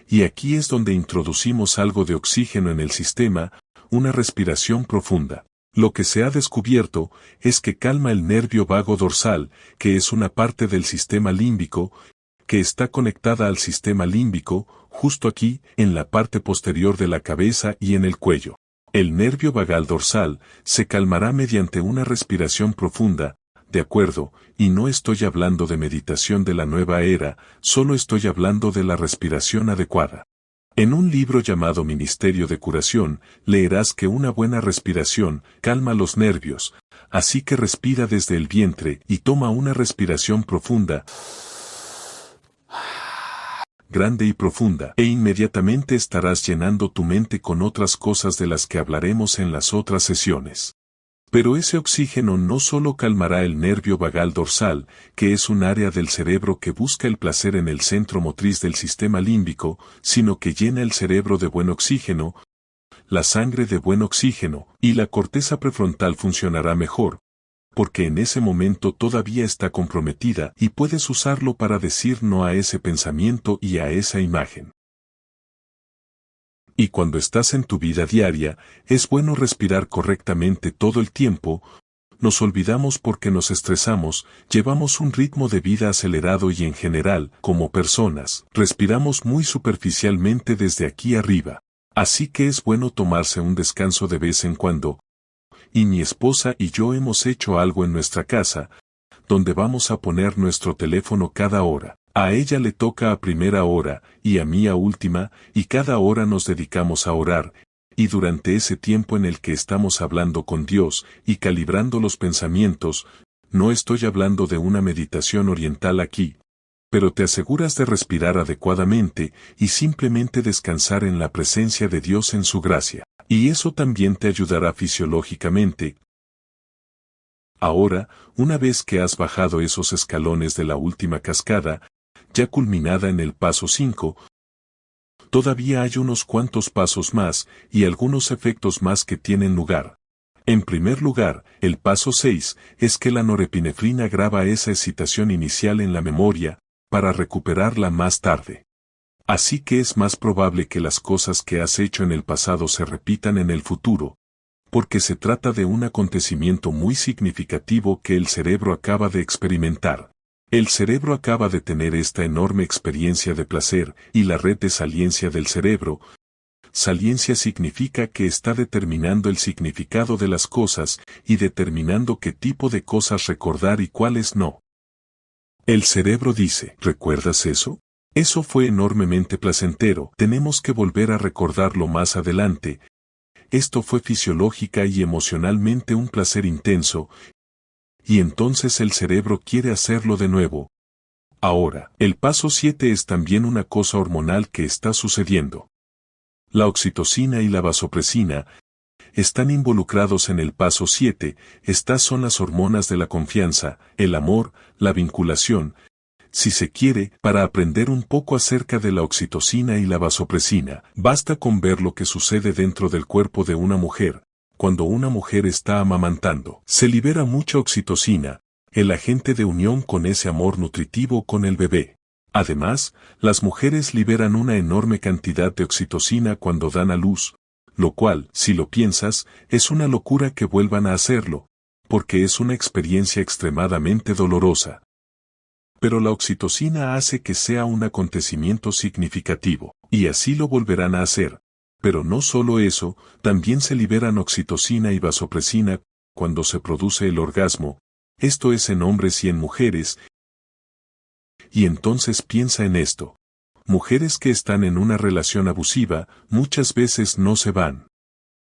Y aquí es donde introducimos algo de oxígeno en el sistema, una respiración profunda. Lo que se ha descubierto es que calma el nervio vago dorsal, que es una parte del sistema límbico, que está conectada al sistema límbico, justo aquí, en la parte posterior de la cabeza y en el cuello. El nervio vagal dorsal se calmará mediante una respiración profunda, de acuerdo, y no estoy hablando de meditación de la nueva era, solo estoy hablando de la respiración adecuada. En un libro llamado Ministerio de Curación, leerás que una buena respiración calma los nervios, así que respira desde el vientre y toma una respiración profunda, grande y profunda, e inmediatamente estarás llenando tu mente con otras cosas de las que hablaremos en las otras sesiones. Pero ese oxígeno no solo calmará el nervio vagal dorsal, que es un área del cerebro que busca el placer en el centro motriz del sistema límbico, sino que llena el cerebro de buen oxígeno, la sangre de buen oxígeno, y la corteza prefrontal funcionará mejor, porque en ese momento todavía está comprometida y puedes usarlo para decir no a ese pensamiento y a esa imagen. Y cuando estás en tu vida diaria, es bueno respirar correctamente todo el tiempo. Nos olvidamos porque nos estresamos, llevamos un ritmo de vida acelerado y en general, como personas, respiramos muy superficialmente desde aquí arriba. Así que es bueno tomarse un descanso de vez en cuando. Y mi esposa y yo hemos hecho algo en nuestra casa, donde vamos a poner nuestro teléfono cada hora. A ella le toca a primera hora, y a mí a última, y cada hora nos dedicamos a orar, y durante ese tiempo en el que estamos hablando con Dios, y calibrando los pensamientos, no estoy hablando de una meditación oriental aquí, pero te aseguras de respirar adecuadamente, y simplemente descansar en la presencia de Dios en su gracia, y eso también te ayudará fisiológicamente. Ahora, una vez que has bajado esos escalones de la última cascada, ya culminada en el paso 5, todavía hay unos cuantos pasos más y algunos efectos más que tienen lugar. En primer lugar, el paso 6 es que la norepinefrina graba esa excitación inicial en la memoria, para recuperarla más tarde. Así que es más probable que las cosas que has hecho en el pasado se repitan en el futuro, porque se trata de un acontecimiento muy significativo que el cerebro acaba de experimentar. El cerebro acaba de tener esta enorme experiencia de placer, y la red de saliencia del cerebro. Saliencia significa que está determinando el significado de las cosas, y determinando qué tipo de cosas recordar y cuáles no. El cerebro dice, ¿recuerdas eso? Eso fue enormemente placentero, tenemos que volver a recordarlo más adelante. Esto fue fisiológica y emocionalmente un placer intenso, y entonces el cerebro quiere hacerlo de nuevo. Ahora, el paso 7 es también una cosa hormonal que está sucediendo. La oxitocina y la vasopresina están involucrados en el paso 7, estas son las hormonas de la confianza, el amor, la vinculación. Si se quiere, para aprender un poco acerca de la oxitocina y la vasopresina, basta con ver lo que sucede dentro del cuerpo de una mujer. cuando una mujer está amamantando, se libera mucha oxitocina, el agente de unión con ese amor nutritivo con el bebé. Además, las mujeres liberan una enorme cantidad de oxitocina cuando dan a luz, lo cual, si lo piensas, es una locura que vuelvan a hacerlo, porque es una experiencia extremadamente dolorosa. Pero la oxitocina hace que sea un acontecimiento significativo, y así lo volverán a hacer. Pero no solo eso, también se liberan oxitocina y vasopresina cuando se produce el orgasmo, esto es en hombres y en mujeres. Y entonces piensa en esto. Mujeres que están en una relación abusiva, muchas veces no se van.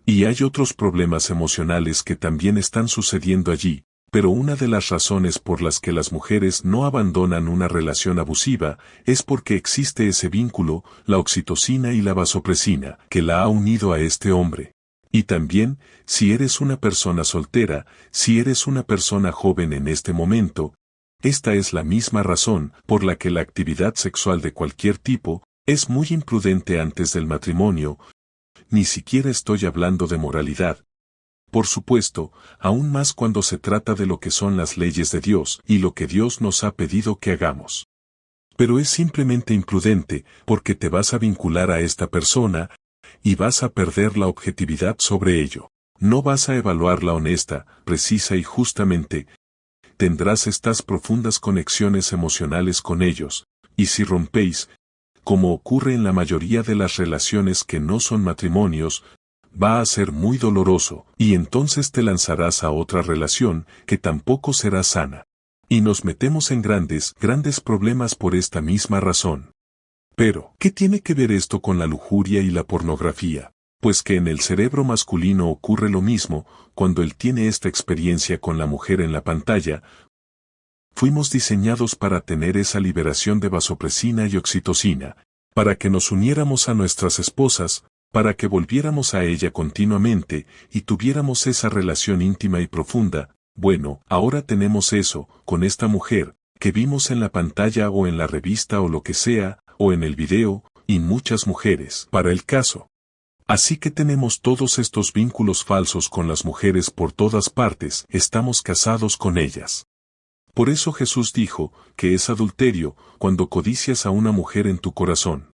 Y hay otros problemas emocionales que también están sucediendo allí, pero una de las razones por las que las mujeres no abandonan una relación abusiva es porque existe ese vínculo, la oxitocina y la vasopresina, que la ha unido a este hombre. Y también, si eres una persona soltera, si eres una persona joven en este momento, esta es la misma razón por la que la actividad sexual de cualquier tipo es muy imprudente antes del matrimonio. Ni siquiera estoy hablando de moralidad. Por supuesto, aún más cuando se trata de lo que son las leyes de Dios y lo que Dios nos ha pedido que hagamos. Pero es simplemente imprudente porque te vas a vincular a esta persona y vas a perder la objetividad sobre ello. No vas a evaluarla honesta, precisa y justamente. Tendrás estas profundas conexiones emocionales con ellos, y si rompéis, como ocurre en la mayoría de las relaciones que no son matrimonios, va a ser muy doloroso, y entonces te lanzarás a otra relación que tampoco será sana. Y nos metemos en grandes problemas por esta misma razón. Pero, ¿qué tiene que ver esto con la lujuria y la pornografía? Pues que en el cerebro masculino ocurre lo mismo, cuando él tiene esta experiencia con la mujer en la pantalla. Fuimos diseñados para tener esa liberación de vasopresina y oxitocina, para que nos uniéramos a nuestras esposas, para que volviéramos a ella continuamente, y tuviéramos esa relación íntima y profunda. Bueno, ahora tenemos eso, con esta mujer, que vimos en la pantalla o en la revista o lo que sea, o en el video, y muchas mujeres, para el caso. Así que tenemos todos estos vínculos falsos con las mujeres por todas partes, estamos casados con ellas. Por eso Jesús dijo, que es adulterio, cuando codicias a una mujer en tu corazón.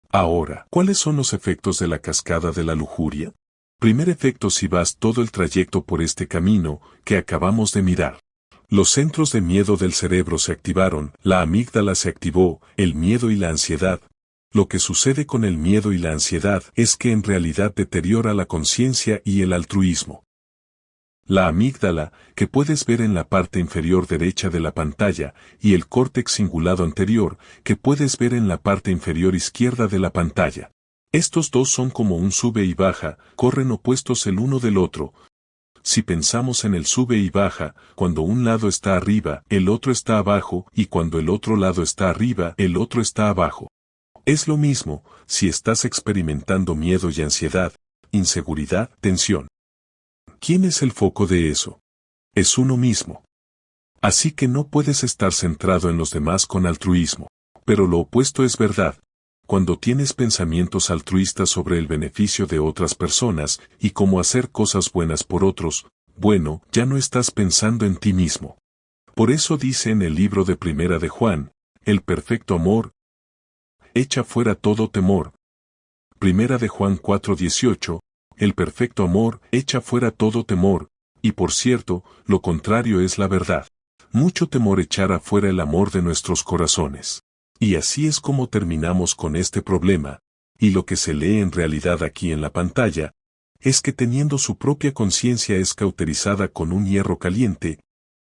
Ahora, ¿cuáles son los efectos de la cascada de la lujuria? Primer efecto si vas todo el trayecto por este camino, que acabamos de mirar. Los centros de miedo del cerebro se activaron, la amígdala se activó, el miedo y la ansiedad. Lo que sucede con el miedo y la ansiedad es que en realidad deteriora la conciencia y el altruismo. La amígdala, que puedes ver en la parte inferior derecha de la pantalla, y el córtex cingulado anterior, que puedes ver en la parte inferior izquierda de la pantalla. Estos dos son como un sube y baja, corren opuestos el uno del otro. Si pensamos en el sube y baja, cuando un lado está arriba, el otro está abajo, y cuando el otro lado está arriba, el otro está abajo. Es lo mismo, si estás experimentando miedo y ansiedad, inseguridad, tensión. ¿Quién es el foco de eso? Es uno mismo. Así que no puedes estar centrado en los demás con altruismo. Pero lo opuesto es verdad. Cuando tienes pensamientos altruistas sobre el beneficio de otras personas y cómo hacer cosas buenas por otros, bueno, ya no estás pensando en ti mismo. Por eso dice en el libro de Primera de Juan, el perfecto amor echa fuera todo temor. Primera de Juan 4:18, el perfecto amor echa fuera todo temor, y por cierto, lo contrario es la verdad. Mucho temor echará fuera el amor de nuestros corazones. Y así es como terminamos con este problema, y lo que se lee en realidad aquí en la pantalla, es que teniendo su propia conciencia es cauterizada con un hierro caliente,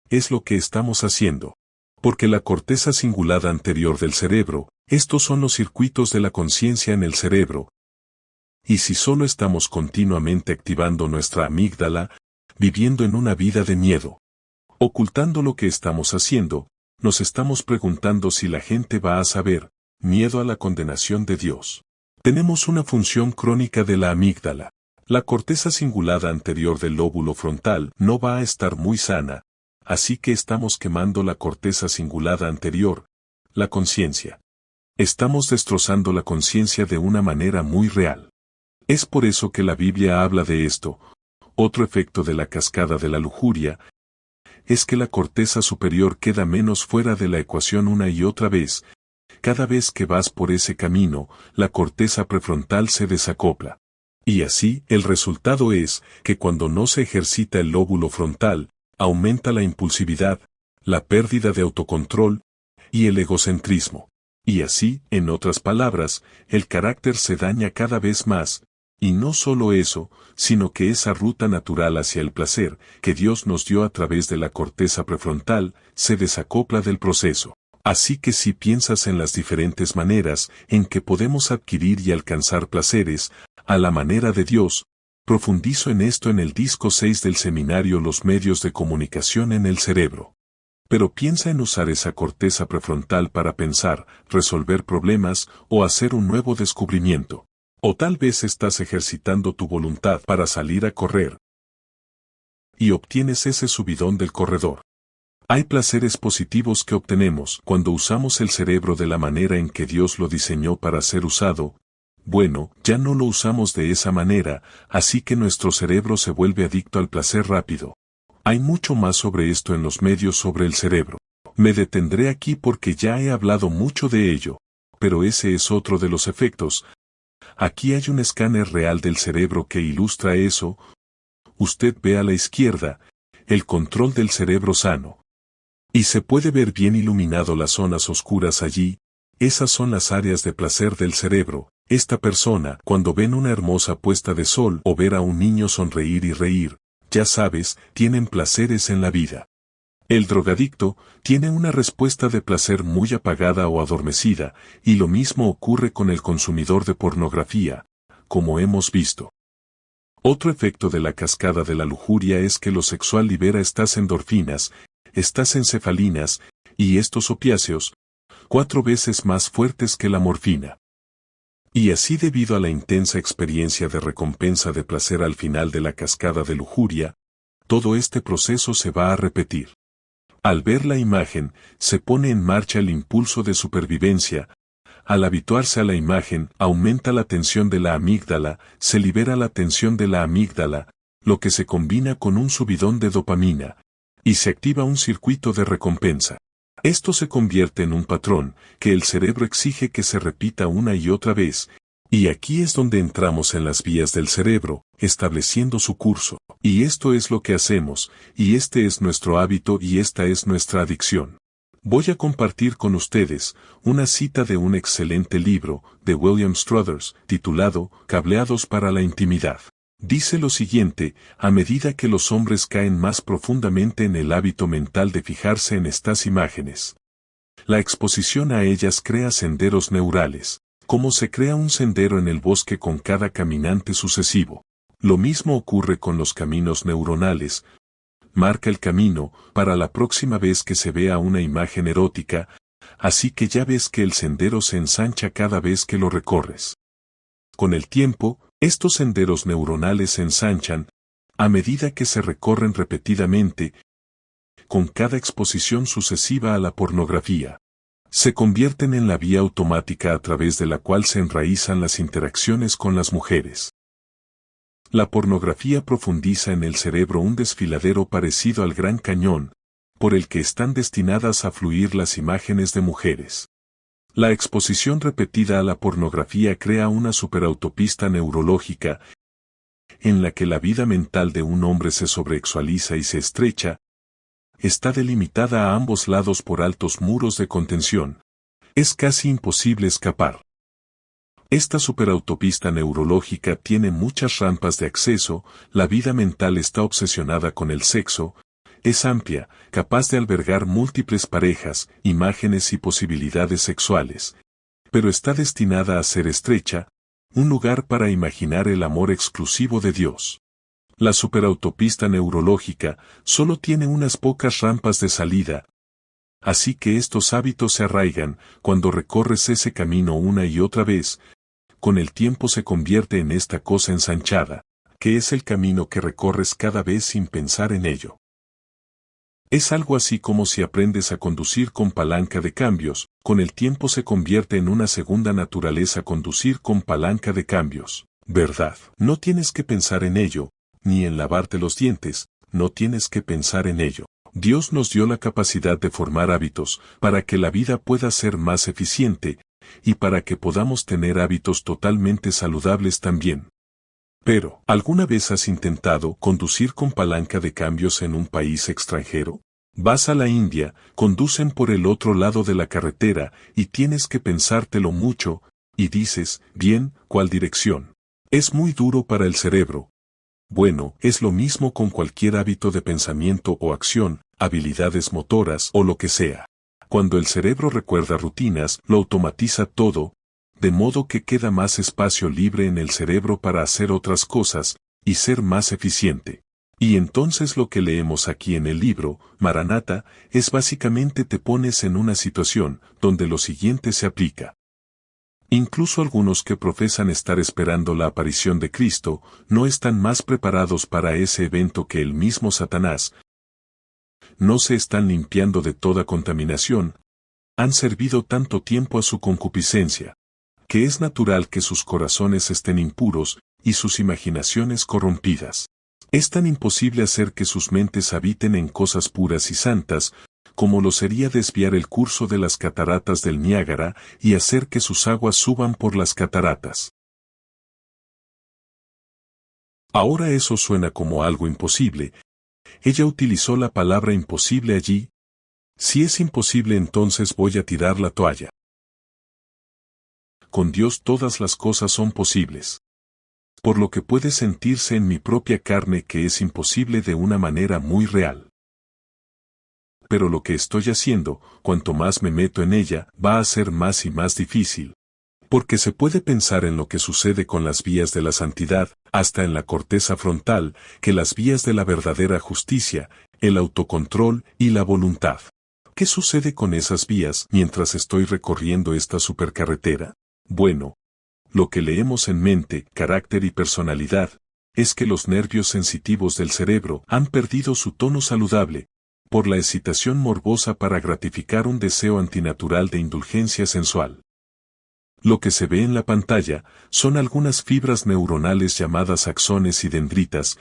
es lo que estamos haciendo. Porque la corteza cingulada anterior del cerebro, estos son los circuitos de la conciencia en el cerebro. Y si solo estamos continuamente activando nuestra amígdala, viviendo en una vida de miedo, ocultando lo que estamos haciendo, nos estamos preguntando si la gente va a saber, miedo a la condenación de Dios. Tenemos una función crónica de la amígdala. La corteza cingulada anterior del lóbulo frontal no va a estar muy sana, así que estamos quemando la corteza cingulada anterior, la conciencia. Estamos destrozando la conciencia de una manera muy real. Es por eso que la Biblia habla de esto. Otro efecto de la cascada de la lujuria es que la corteza superior queda menos fuera de la ecuación una y otra vez. Cada vez que vas por ese camino, la corteza prefrontal se desacopla. Y así, el resultado es que cuando no se ejercita el lóbulo frontal, aumenta la impulsividad, la pérdida de autocontrol y el egocentrismo. Y así, en otras palabras, el carácter se daña cada vez más. Y no solo eso, sino que esa ruta natural hacia el placer, que Dios nos dio a través de la corteza prefrontal, se desacopla del proceso. Así que si piensas en las diferentes maneras en que podemos adquirir y alcanzar placeres, a la manera de Dios, profundizo en esto en el disco 6 del seminario Los medios de comunicación en el cerebro. Pero piensa en usar esa corteza prefrontal para pensar, resolver problemas o hacer un nuevo descubrimiento. O tal vez estás ejercitando tu voluntad para salir a correr y obtienes ese subidón del corredor. Hay placeres positivos que obtenemos cuando usamos el cerebro de la manera en que Dios lo diseñó para ser usado. Bueno, ya no lo usamos de esa manera, así que nuestro cerebro se vuelve adicto al placer rápido. Hay mucho más sobre esto en los medios sobre el cerebro. Me detendré aquí porque ya he hablado mucho de ello, pero ese es otro de los efectos. Aquí hay un escáner real del cerebro que ilustra eso. Usted ve a la izquierda, el control del cerebro sano. Y se puede ver bien iluminado las zonas oscuras allí. Esas son las áreas de placer del cerebro. Esta persona, cuando ven una hermosa puesta de sol o ver a un niño sonreír y reír, ya sabes, tienen placeres en la vida. El drogadicto tiene una respuesta de placer muy apagada o adormecida, y lo mismo ocurre con el consumidor de pornografía, como hemos visto. Otro efecto de la cascada de la lujuria es que lo sexual libera estas endorfinas, estas encefalinas, y estos opiáceos, 4 veces más fuertes que la morfina. Y así debido a la intensa experiencia de recompensa de placer al final de la cascada de lujuria, todo este proceso se va a repetir. Al ver la imagen, se pone en marcha el impulso de supervivencia. Al habituarse a la imagen, aumenta la tensión de la amígdala, se libera la tensión de la amígdala, lo que se combina con un subidón de dopamina, y se activa un circuito de recompensa. Esto se convierte en un patrón, que el cerebro exige que se repita una y otra vez, y aquí es donde entramos en las vías del cerebro, estableciendo su curso. Y esto es lo que hacemos, y este es nuestro hábito y esta es nuestra adicción. Voy a compartir con ustedes una cita de un excelente libro de William Struthers, titulado Cableados para la intimidad. Dice lo siguiente: a medida que los hombres caen más profundamente en el hábito mental de fijarse en estas imágenes, la exposición a ellas crea senderos neurales, como se crea un sendero en el bosque con cada caminante sucesivo. Lo mismo ocurre con los caminos neuronales. Marca el camino para la próxima vez que se vea una imagen erótica, así que ya ves que el sendero se ensancha cada vez que lo recorres. Con el tiempo, estos senderos neuronales se ensanchan, a medida que se recorren repetidamente, con cada exposición sucesiva a la pornografía. Se convierten en la vía automática a través de la cual se enraizan las interacciones con las mujeres. La pornografía profundiza en el cerebro un desfiladero parecido al Gran Cañón, por el que están destinadas a fluir las imágenes de mujeres. La exposición repetida a la pornografía crea una superautopista neurológica, en la que la vida mental de un hombre se sobreexualiza y se estrecha. Está delimitada a ambos lados por altos muros de contención. Es casi imposible escapar. Esta superautopista neurológica tiene muchas rampas de acceso, la vida mental está obsesionada con el sexo, es amplia, capaz de albergar múltiples parejas, imágenes y posibilidades sexuales. Pero está destinada a ser estrecha, un lugar para imaginar el amor exclusivo de Dios. La superautopista neurológica solo tiene unas pocas rampas de salida, así que estos hábitos se arraigan cuando recorres ese camino una y otra vez. Con el tiempo se convierte en esta cosa ensanchada, que es el camino que recorres cada vez sin pensar en ello. Es algo así como si aprendes a conducir con palanca de cambios, con el tiempo se convierte en una segunda naturaleza conducir con palanca de cambios. ¿verdad? No tienes que pensar en ello, ni en lavarte los dientes, no tienes que pensar en ello. Dios nos dio la capacidad de formar hábitos para que la vida pueda ser más eficiente y para que podamos tener hábitos totalmente saludables también. Pero, ¿alguna vez has intentado conducir con palanca de cambios en un país extranjero? Vas a la India, conducen por el otro lado de la carretera y tienes que pensártelo mucho, y dices, bien, ¿cuál dirección? Es muy duro para el cerebro. Bueno, es lo mismo con cualquier hábito de pensamiento o acción, habilidades motoras o lo que sea. Cuando el cerebro recuerda rutinas, lo automatiza todo, de modo que queda más espacio libre en el cerebro para hacer otras cosas y ser más eficiente. Y entonces lo que leemos aquí en el libro, Maranatha, es básicamente te pones en una situación donde lo siguiente se aplica. Incluso algunos que profesan estar esperando la aparición de Cristo, no están más preparados para ese evento que el mismo Satanás. No se están limpiando de toda contaminación, han servido tanto tiempo a su concupiscencia, que es natural que sus corazones estén impuros y sus imaginaciones corrompidas. Es tan imposible hacer que sus mentes habiten en cosas puras y santas, como lo sería desviar el curso de las cataratas del Niágara y hacer que sus aguas suban por las cataratas. Ahora eso suena como algo imposible. Ella utilizó la palabra imposible allí. Si es imposible, entonces voy a tirar la toalla. Con Dios todas las cosas son posibles. Por lo que puede sentirse en mi propia carne que es imposible de una manera muy real. Pero lo que estoy haciendo, cuanto más me meto en ella, va a ser más y más difícil. Porque se puede pensar en lo que sucede con las vías de la santidad, hasta en la corteza frontal, que las vías de la verdadera justicia, el autocontrol y la voluntad. ¿Qué sucede con esas vías mientras estoy recorriendo esta supercarretera? Bueno, lo que leemos en mente, carácter y personalidad, es que los nervios sensitivos del cerebro han perdido su tono saludable, por la excitación morbosa para gratificar un deseo antinatural de indulgencia sensual. Lo que se ve en la pantalla son algunas fibras neuronales llamadas axones y dendritas.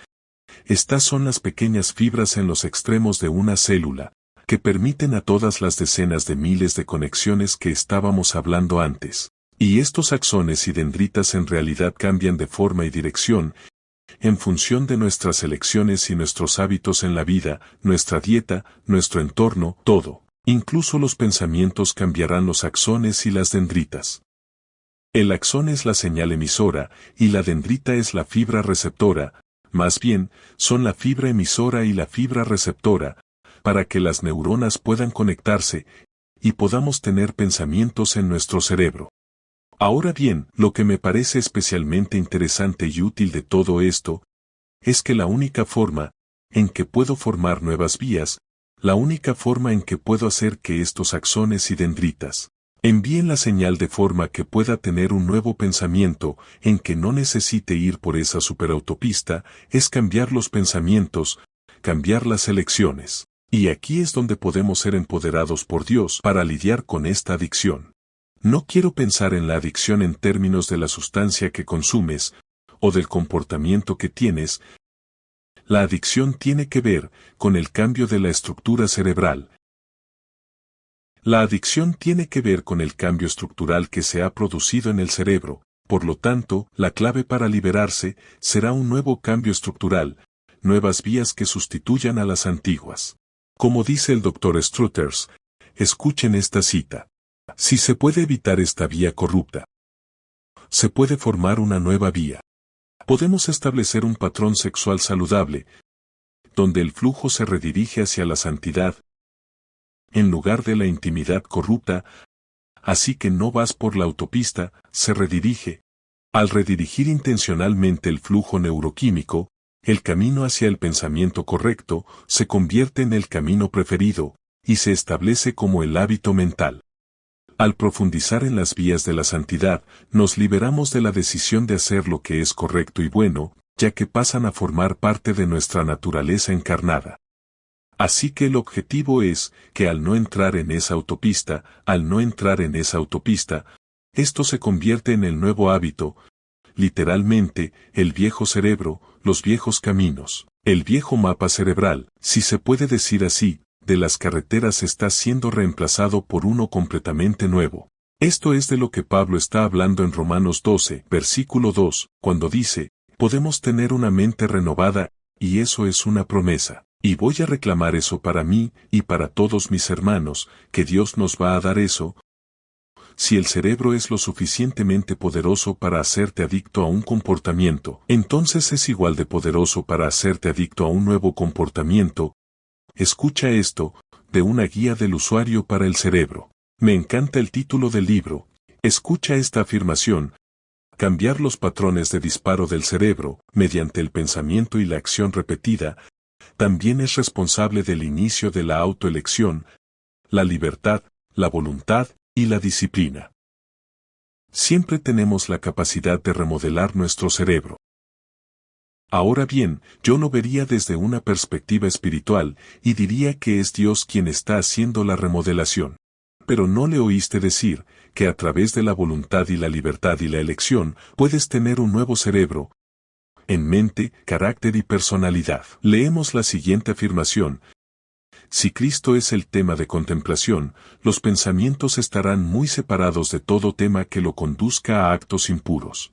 Estas son las pequeñas fibras en los extremos de una célula, que permiten a todas las decenas de miles de conexiones que estábamos hablando antes. Y estos axones y dendritas en realidad cambian de forma y dirección, en función de nuestras elecciones y nuestros hábitos en la vida, nuestra dieta, nuestro entorno, todo. Incluso los pensamientos cambiarán los axones y las dendritas. El axón es la señal emisora, y la dendrita es la fibra receptora, más bien, son la fibra emisora y la fibra receptora, para que las neuronas puedan conectarse, y podamos tener pensamientos en nuestro cerebro. Ahora bien, lo que me parece especialmente interesante y útil de todo esto, es que la única forma en que puedo formar nuevas vías, la única forma en que puedo hacer que estos axones y dendritas envíen la señal de forma que pueda tener un nuevo pensamiento en que no necesite ir por esa superautopista, es cambiar los pensamientos, cambiar las elecciones. Y aquí es donde podemos ser empoderados por Dios para lidiar con esta adicción. No quiero pensar en la adicción en términos de la sustancia que consumes, o del comportamiento que tienes. La adicción tiene que ver con el cambio de la estructura cerebral. La adicción tiene que ver con el cambio estructural que se ha producido en el cerebro, por lo tanto, la clave para liberarse será un nuevo cambio estructural, nuevas vías que sustituyan a las antiguas. Como dice el Dr. Struthers, escuchen esta cita. Si se puede evitar esta vía corrupta, se puede formar una nueva vía. Podemos establecer un patrón sexual saludable, donde el flujo se redirige hacia la santidad, en lugar de la intimidad corrupta, así que no vas por la autopista, se redirige. Al redirigir intencionalmente el flujo neuroquímico, el camino hacia el pensamiento correcto se convierte en el camino preferido, y se establece como el hábito mental. Al profundizar en las vías de la santidad, nos liberamos de la decisión de hacer lo que es correcto y bueno, ya que pasan a formar parte de nuestra naturaleza encarnada. Así que el objetivo es que al no entrar en esa autopista, esto se convierte en el nuevo hábito, literalmente, el viejo cerebro, los viejos caminos, el viejo mapa cerebral, si se puede decir así, de las carreteras está siendo reemplazado por uno completamente nuevo. Esto es de lo que Pablo está hablando en Romanos 12, versículo 2, cuando dice, podemos tener una mente renovada, y eso es una promesa. Y voy a reclamar eso para mí y para todos mis hermanos, que Dios nos va a dar eso. Si el cerebro es lo suficientemente poderoso para hacerte adicto a un comportamiento, entonces es igual de poderoso para hacerte adicto a un nuevo comportamiento. Escucha esto, de una guía del usuario para el cerebro. Me encanta el título del libro. Escucha esta afirmación. Cambiar los patrones de disparo del cerebro, mediante el pensamiento y la acción repetida, también es responsable del inicio de la autoelección, la libertad, la voluntad y la disciplina. Siempre tenemos la capacidad de remodelar nuestro cerebro. Ahora bien, yo lo vería desde una perspectiva espiritual y diría que es Dios quien está haciendo la remodelación. Pero no le oíste decir que a través de la voluntad y la libertad y la elección puedes tener un nuevo cerebro, en mente, carácter y personalidad. Leemos la siguiente afirmación. Si Cristo es el tema de contemplación, los pensamientos estarán muy separados de todo tema que lo conduzca a actos impuros.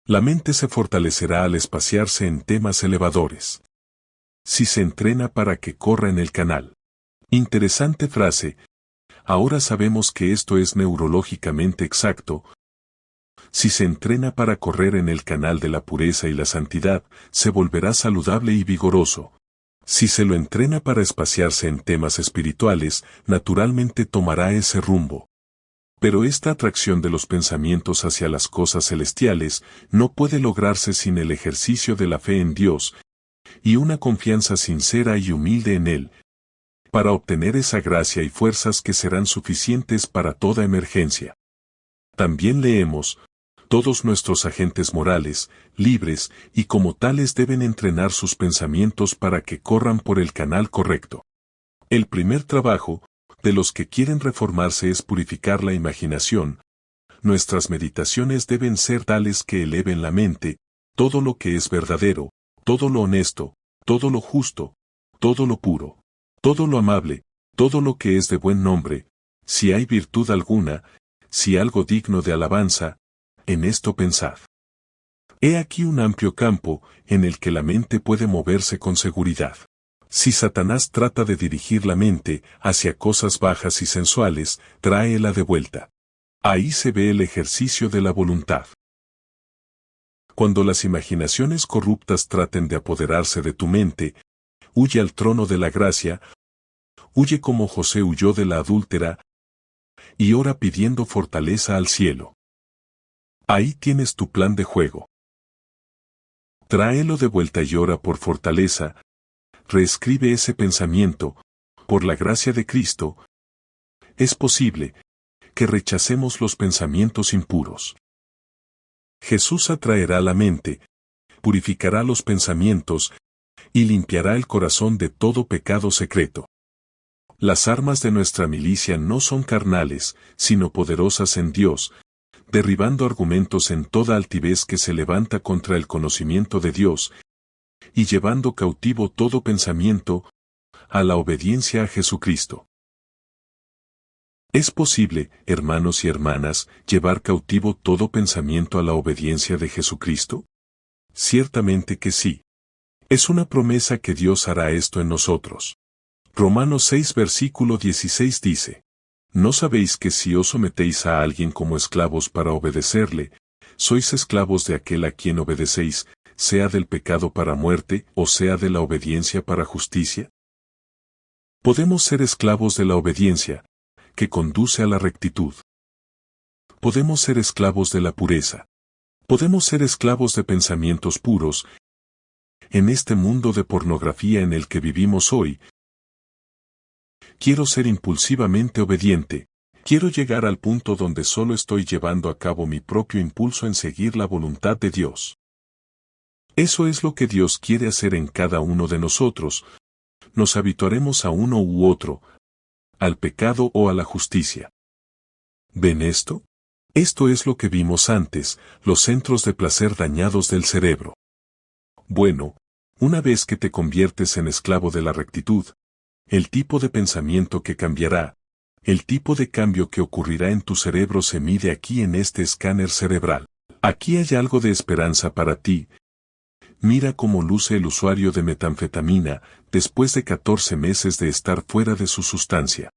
La mente se fortalecerá al espaciarse en temas elevadores. Si se entrena para que corra en el canal. Interesante frase. Ahora sabemos que esto es neurológicamente exacto. Si se entrena para correr en el canal de la pureza y la santidad, se volverá saludable y vigoroso. Si se lo entrena para espaciarse en temas espirituales, naturalmente tomará ese rumbo. Pero esta atracción de los pensamientos hacia las cosas celestiales no puede lograrse sin el ejercicio de la fe en Dios y una confianza sincera y humilde en Él, para obtener esa gracia y fuerzas que serán suficientes para toda emergencia. También leemos, todos nuestros agentes morales, libres y como tales deben entrenar sus pensamientos para que corran por el canal correcto. El primer trabajo de los que quieren reformarse es purificar la imaginación. Nuestras meditaciones deben ser tales que eleven la mente, todo lo que es verdadero, todo lo honesto, todo lo justo, todo lo puro, todo lo amable, todo lo que es de buen nombre, si hay virtud alguna, si algo digno de alabanza, en esto pensad. He aquí un amplio campo en el que la mente puede moverse con seguridad. Si Satanás trata de dirigir la mente hacia cosas bajas y sensuales, tráela de vuelta. Ahí se ve el ejercicio de la voluntad. Cuando las imaginaciones corruptas traten de apoderarse de tu mente, huye al trono de la gracia, huye como José huyó de la adúltera, y ora pidiendo fortaleza al cielo. Ahí tienes tu plan de juego. Tráelo de vuelta y ora por fortaleza. Reescribe ese pensamiento, por la gracia de Cristo. Es posible que rechacemos los pensamientos impuros. Jesús atraerá la mente, purificará los pensamientos, y limpiará el corazón de todo pecado secreto. Las armas de nuestra milicia no son carnales, sino poderosas en Dios, derribando argumentos en toda altivez que se levanta contra el conocimiento de Dios, y llevando cautivo todo pensamiento a la obediencia a Jesucristo. ¿Es posible, hermanos y hermanas, llevar cautivo todo pensamiento a la obediencia de Jesucristo? Ciertamente que sí. Es una promesa que Dios hará esto en nosotros. Romanos 6 versículo 16 dice, ¿no sabéis que si os sometéis a alguien como esclavos para obedecerle, sois esclavos de aquel a quien obedecéis, sea del pecado para muerte o sea de la obediencia para justicia? Podemos ser esclavos de la obediencia, que conduce a la rectitud. Podemos ser esclavos de la pureza. Podemos ser esclavos de pensamientos puros. En este mundo de pornografía en el que vivimos hoy, quiero ser impulsivamente obediente. Quiero llegar al punto donde solo estoy llevando a cabo mi propio impulso en seguir la voluntad de Dios. Eso es lo que Dios quiere hacer en cada uno de nosotros. Nos habituaremos a uno u otro, al pecado o a la justicia. ¿Ven esto? Esto es lo que vimos antes, los centros de placer dañados del cerebro. Bueno, una vez que te conviertes en esclavo de la rectitud, el tipo de pensamiento que cambiará, el tipo de cambio que ocurrirá en tu cerebro se mide aquí en este escáner cerebral. Aquí hay algo de esperanza para ti. Mira cómo luce el usuario de metanfetamina después de 14 meses de estar fuera de su sustancia.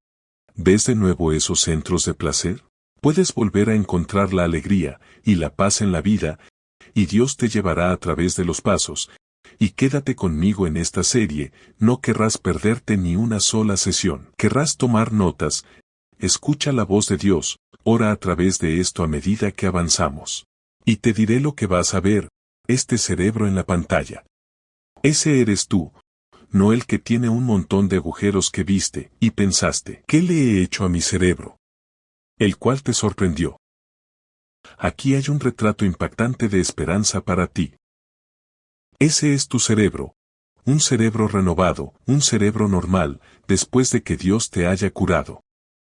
¿Ves de nuevo esos centros de placer? Puedes volver a encontrar la alegría y la paz en la vida, y Dios te llevará a través de los pasos. Y quédate conmigo en esta serie, no querrás perderte ni una sola sesión. Querrás tomar notas, escucha la voz de Dios, ora a través de esto a medida que avanzamos. Y te diré lo que vas a ver, este cerebro en la pantalla. Ese eres tú, no el que tiene un montón de agujeros que viste y pensaste, ¿qué le he hecho a mi cerebro? El cual te sorprendió. Aquí hay un retrato impactante de esperanza para ti. Ese es tu cerebro. Un cerebro renovado, un cerebro normal, después de que Dios te haya curado.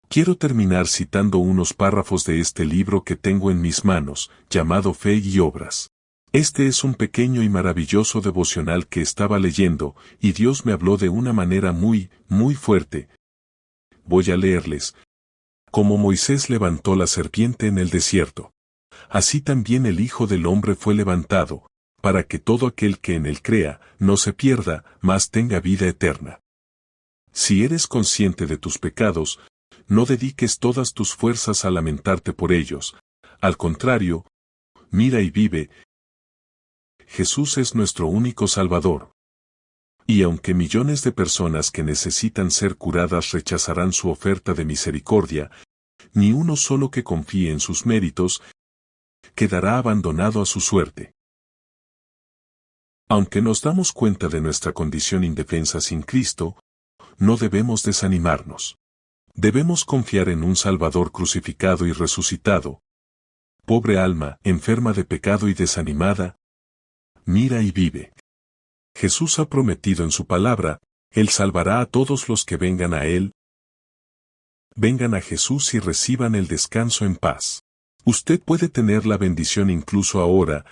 Quiero terminar citando unos párrafos de este libro que tengo en mis manos, llamado Fe y Obras. Este es un pequeño y maravilloso devocional que estaba leyendo, y Dios me habló de una manera muy, muy fuerte. Voy a leerles. Como Moisés levantó la serpiente en el desierto, así también el Hijo del Hombre fue levantado, para que todo aquel que en él crea, no se pierda, mas tenga vida eterna. Si eres consciente de tus pecados, no dediques todas tus fuerzas a lamentarte por ellos. Al contrario, mira y vive. Jesús es nuestro único Salvador. Y aunque millones de personas que necesitan ser curadas rechazarán su oferta de misericordia, ni uno solo que confíe en sus méritos, quedará abandonado a su suerte. Aunque nos damos cuenta de nuestra condición indefensa sin Cristo, no debemos desanimarnos. Debemos confiar en un Salvador crucificado y resucitado. Pobre alma, enferma de pecado y desanimada, mira y vive. Jesús ha prometido en su palabra, Él salvará a todos los que vengan a Él. Vengan a Jesús y reciban el descanso en paz. Usted puede tener la bendición incluso ahora.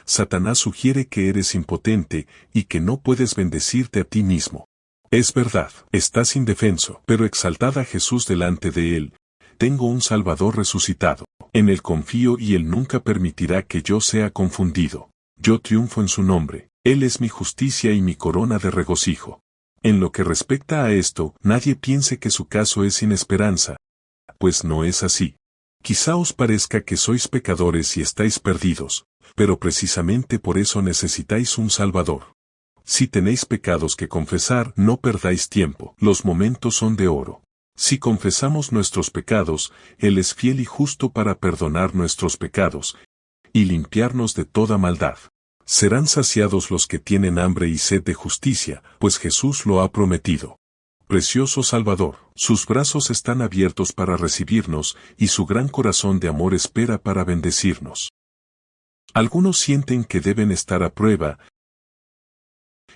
Satanás sugiere que eres impotente y que no puedes bendecirte a ti mismo. Es verdad, estás indefenso, pero exaltad a Jesús delante de Él. Tengo un Salvador resucitado. En Él confío y Él nunca permitirá que yo sea confundido. Yo triunfo en su nombre. Él es mi justicia y mi corona de regocijo. En lo que respecta a esto, nadie piense que su caso es sin esperanza, pues no es así. Quizá os parezca que sois pecadores y estáis perdidos, pero precisamente por eso necesitáis un Salvador. Si tenéis pecados que confesar, no perdáis tiempo, los momentos son de oro. Si confesamos nuestros pecados, Él es fiel y justo para perdonar nuestros pecados y limpiarnos de toda maldad. Serán saciados los que tienen hambre y sed de justicia, pues Jesús lo ha prometido. Precioso Salvador, sus brazos están abiertos para recibirnos, y su gran corazón de amor espera para bendecirnos. Algunos sienten que deben estar a prueba,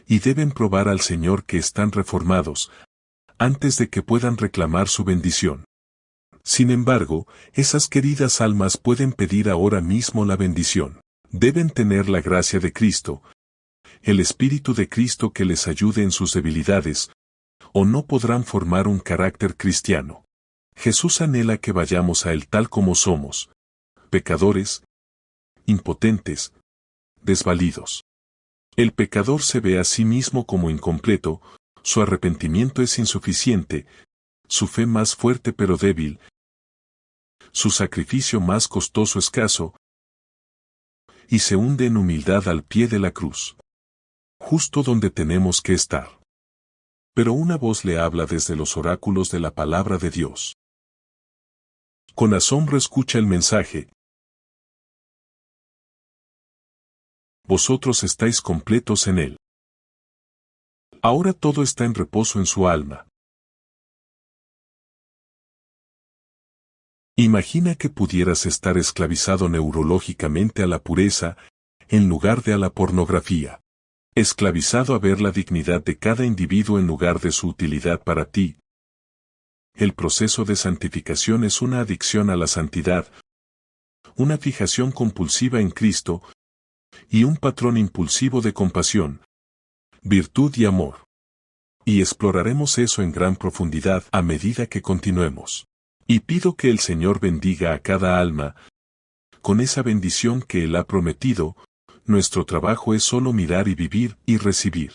y deben probar al Señor que están reformados, antes de que puedan reclamar su bendición. Sin embargo, esas queridas almas pueden pedir ahora mismo la bendición. Deben tener la gracia de Cristo, el Espíritu de Cristo que les ayude en sus debilidades, o no podrán formar un carácter cristiano. Jesús anhela que vayamos a Él tal como somos, pecadores, impotentes, desvalidos. El pecador se ve a sí mismo como incompleto, su arrepentimiento es insuficiente, su fe más fuerte pero débil, su sacrificio más costoso escaso, y se hunde en humildad al pie de la cruz. Justo donde tenemos que estar. Pero una voz le habla desde los oráculos de la palabra de Dios. Con asombro escucha el mensaje. Vosotros estáis completos en Él. Ahora todo está en reposo en su alma. Imagina que pudieras estar esclavizado neurológicamente a la pureza, en lugar de a la pornografía. Esclavizado a ver la dignidad de cada individuo en lugar de su utilidad para ti. El proceso de santificación es una adicción a la santidad, una fijación compulsiva en Cristo y un patrón impulsivo de compasión, virtud y amor. Y exploraremos eso en gran profundidad a medida que continuemos. Y pido que el Señor bendiga a cada alma. Con esa bendición que Él ha prometido, nuestro trabajo es solo mirar y vivir y recibir.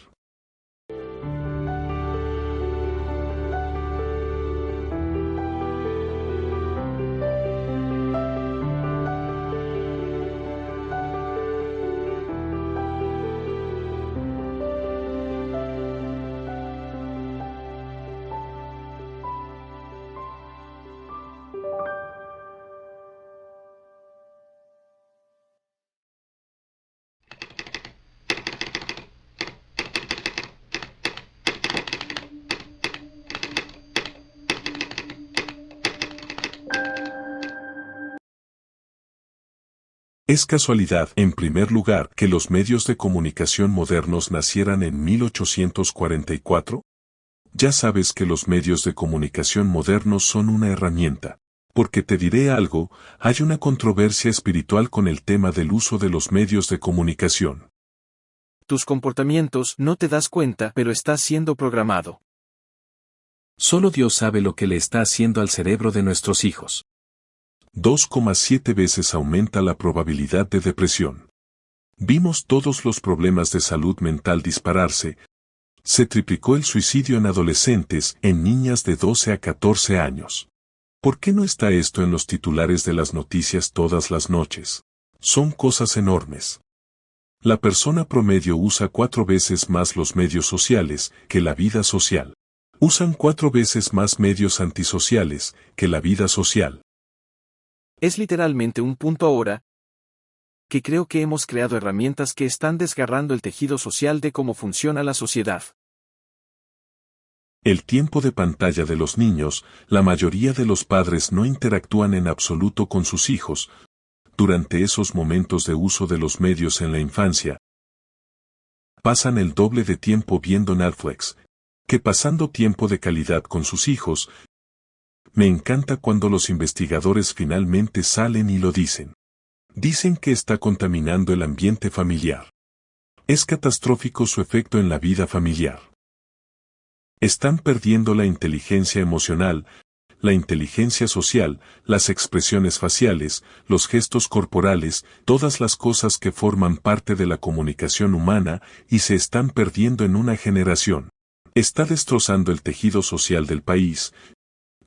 Es casualidad, en primer lugar, que los medios de comunicación modernos nacieran en 1844. Ya sabes que los medios de comunicación modernos son una herramienta. Porque te diré algo, hay una controversia espiritual con el tema del uso de los medios de comunicación. Tus comportamientos no te das cuenta, pero estás siendo programado. Solo Dios sabe lo que le está haciendo al cerebro de nuestros hijos. 2,7 veces aumenta la probabilidad de depresión. Vimos todos los problemas de salud mental dispararse. Se triplicó el suicidio en adolescentes, en niñas de 12 a 14 años. ¿Por qué no está esto en los titulares de las noticias todas las noches? Son cosas enormes. La persona promedio usa 4 veces más los medios sociales que la vida social. Usan 4 veces más medios antisociales que la vida social. Es literalmente un punto ahora que creo que hemos creado herramientas que están desgarrando el tejido social de cómo funciona la sociedad. El tiempo de pantalla de los niños, la mayoría de los padres no interactúan en absoluto con sus hijos. Durante esos momentos de uso de los medios en la infancia, pasan el doble de tiempo viendo Netflix que pasando tiempo de calidad con sus hijos. Me encanta cuando los investigadores finalmente salen y lo dicen. Dicen que está contaminando el ambiente familiar. Es catastrófico su efecto en la vida familiar. Están perdiendo la inteligencia emocional, la inteligencia social, las expresiones faciales, los gestos corporales, todas las cosas que forman parte de la comunicación humana y se están perdiendo en una generación. Está destrozando el tejido social del país.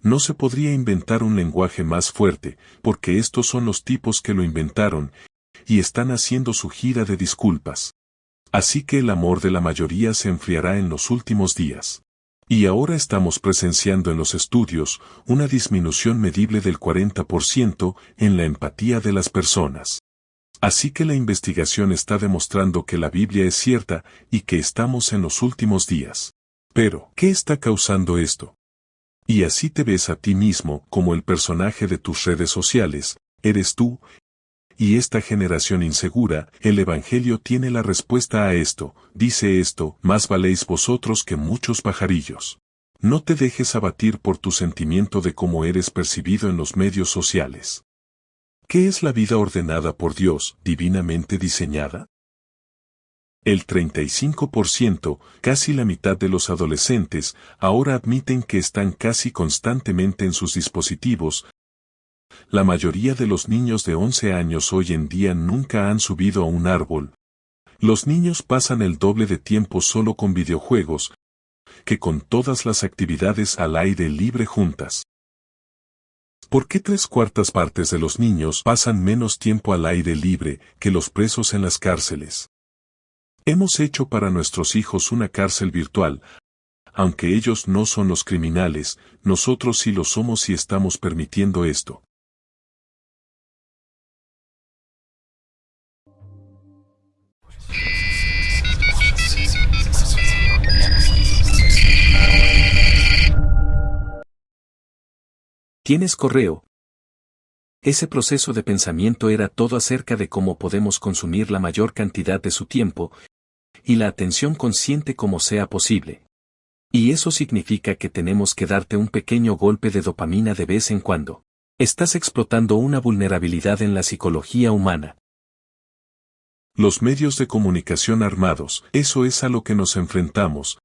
No se podría inventar un lenguaje más fuerte, porque estos son los tipos que lo inventaron, y están haciendo su gira de disculpas. Así que el amor de la mayoría se enfriará en los últimos días. Y ahora estamos presenciando en los estudios una disminución medible del 40% en la empatía de las personas. Así que la investigación está demostrando que la Biblia es cierta y que estamos en los últimos días. Pero, ¿qué está causando esto? Y así te ves a ti mismo como el personaje de tus redes sociales, eres tú. Y esta generación insegura, el Evangelio tiene la respuesta a esto, dice esto, más valéis vosotros que muchos pajarillos. No te dejes abatir por tu sentimiento de cómo eres percibido en los medios sociales. ¿Qué es la vida ordenada por Dios, divinamente diseñada? El 35%, casi la mitad de los adolescentes, ahora admiten que están casi constantemente en sus dispositivos. La mayoría de los niños de 11 años hoy en día nunca han subido a un árbol. Los niños pasan el doble de tiempo solo con videojuegos que con todas las actividades al aire libre juntas. ¿Por qué 3/4 partes de los niños pasan menos tiempo al aire libre que los presos en las cárceles? Hemos hecho para nuestros hijos una cárcel virtual. Aunque ellos no son los criminales, nosotros sí lo somos y estamos permitiendo esto. ¿Tienes correo? Ese proceso de pensamiento era todo acerca de cómo podemos consumir la mayor cantidad de su tiempo y la atención consciente como sea posible. Y eso significa que tenemos que darte un pequeño golpe de dopamina de vez en cuando. Estás explotando una vulnerabilidad en la psicología humana. Los medios de comunicación armados, eso es a lo que nos enfrentamos.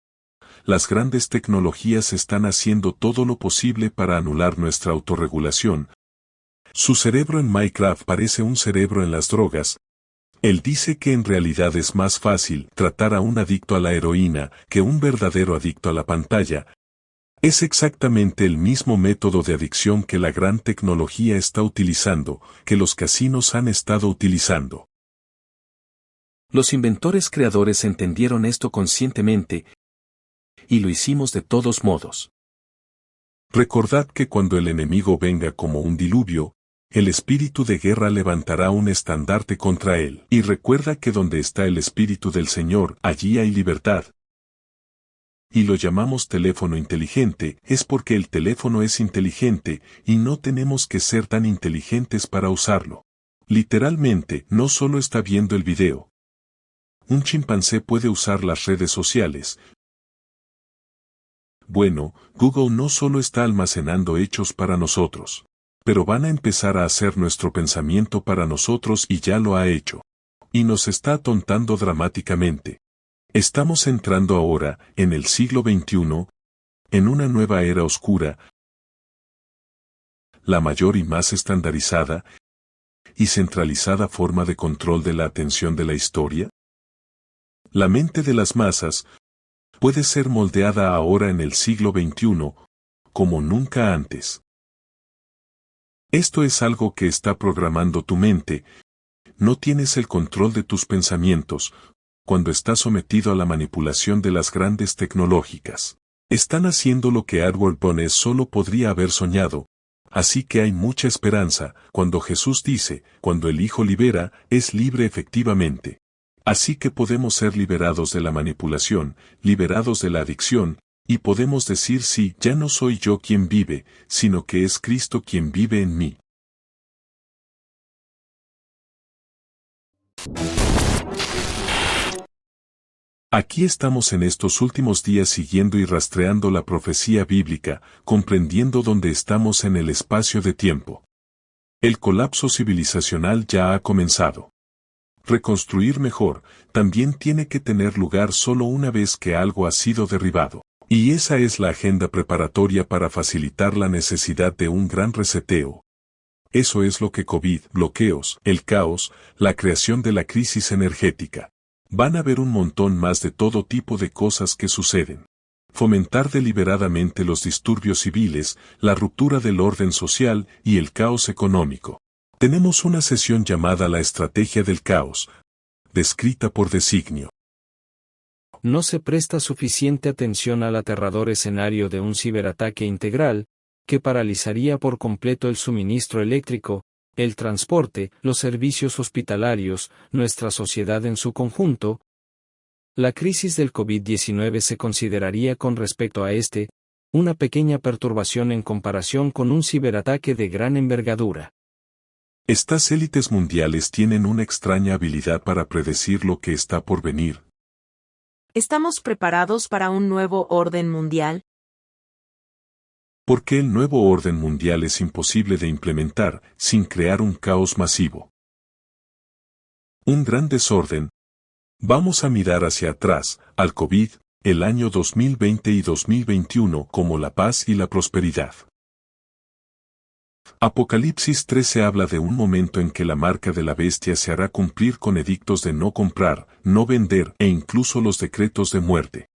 Las grandes tecnologías están haciendo todo lo posible para anular nuestra autorregulación. Su cerebro en Minecraft parece un cerebro en las drogas. Él dice que en realidad es más fácil tratar a un adicto a la heroína que un verdadero adicto a la pantalla. Es exactamente el mismo método de adicción que la gran tecnología está utilizando, que los casinos han estado utilizando. Los inventores creadores entendieron esto conscientemente, y lo hicimos de todos modos. Recordad que cuando el enemigo venga como un diluvio, el espíritu de guerra levantará un estandarte contra él. Y recuerda que donde está el espíritu del Señor, allí hay libertad. Y lo llamamos teléfono inteligente, es porque el teléfono es inteligente, y no tenemos que ser tan inteligentes para usarlo. Literalmente, no solo está viendo el video. Un chimpancé puede usar las redes sociales. Bueno, Google no solo está almacenando hechos para nosotros, pero van a empezar a hacer nuestro pensamiento para nosotros y ya lo ha hecho. Y nos está atontando dramáticamente. Estamos entrando ahora, en el siglo XXI, en una nueva era oscura, la mayor y más estandarizada y centralizada forma de control de la atención de la historia. La mente de las masas puede ser moldeada ahora en el siglo XXI, como nunca antes. Esto es algo que está programando tu mente. No tienes el control de tus pensamientos cuando estás sometido a la manipulación de las grandes tecnológicas. Están haciendo lo que Edward Bones solo podría haber soñado. Así que hay mucha esperanza cuando Jesús dice, cuando el Hijo libera, es libre efectivamente. Así que podemos ser liberados de la manipulación, liberados de la adicción, y podemos decir sí, ya no soy yo quien vive, sino que es Cristo quien vive en mí. Aquí estamos en estos últimos días siguiendo y rastreando la profecía bíblica, comprendiendo dónde estamos en el espacio de tiempo. El colapso civilizacional ya ha comenzado. Reconstruir mejor, también tiene que tener lugar solo una vez que algo ha sido derribado. Y esa es la agenda preparatoria para facilitar la necesidad de un gran reseteo. Eso es lo que COVID, bloqueos, el caos, la creación de la crisis energética. Van a haber un montón más de todo tipo de cosas que suceden. Fomentar deliberadamente los disturbios civiles, la ruptura del orden social y el caos económico. Tenemos una sesión llamada La Estrategia del Caos, descrita por designio. No se presta suficiente atención al aterrador escenario de un ciberataque integral, que paralizaría por completo el suministro eléctrico, el transporte, los servicios hospitalarios, nuestra sociedad en su conjunto. La crisis del COVID-19 se consideraría con respecto a una pequeña perturbación en comparación con un ciberataque de gran envergadura. Estas élites mundiales tienen una extraña habilidad para predecir lo que está por venir. ¿Estamos preparados para un nuevo orden mundial? Porque el nuevo orden mundial es imposible de implementar sin crear un caos masivo. Un gran desorden. Vamos a mirar hacia atrás, al COVID, el año 2020 y 2021 como la paz y la prosperidad. Apocalipsis 13 habla de un momento en que la marca de la bestia se hará cumplir con edictos de no comprar, no vender e incluso los decretos de muerte.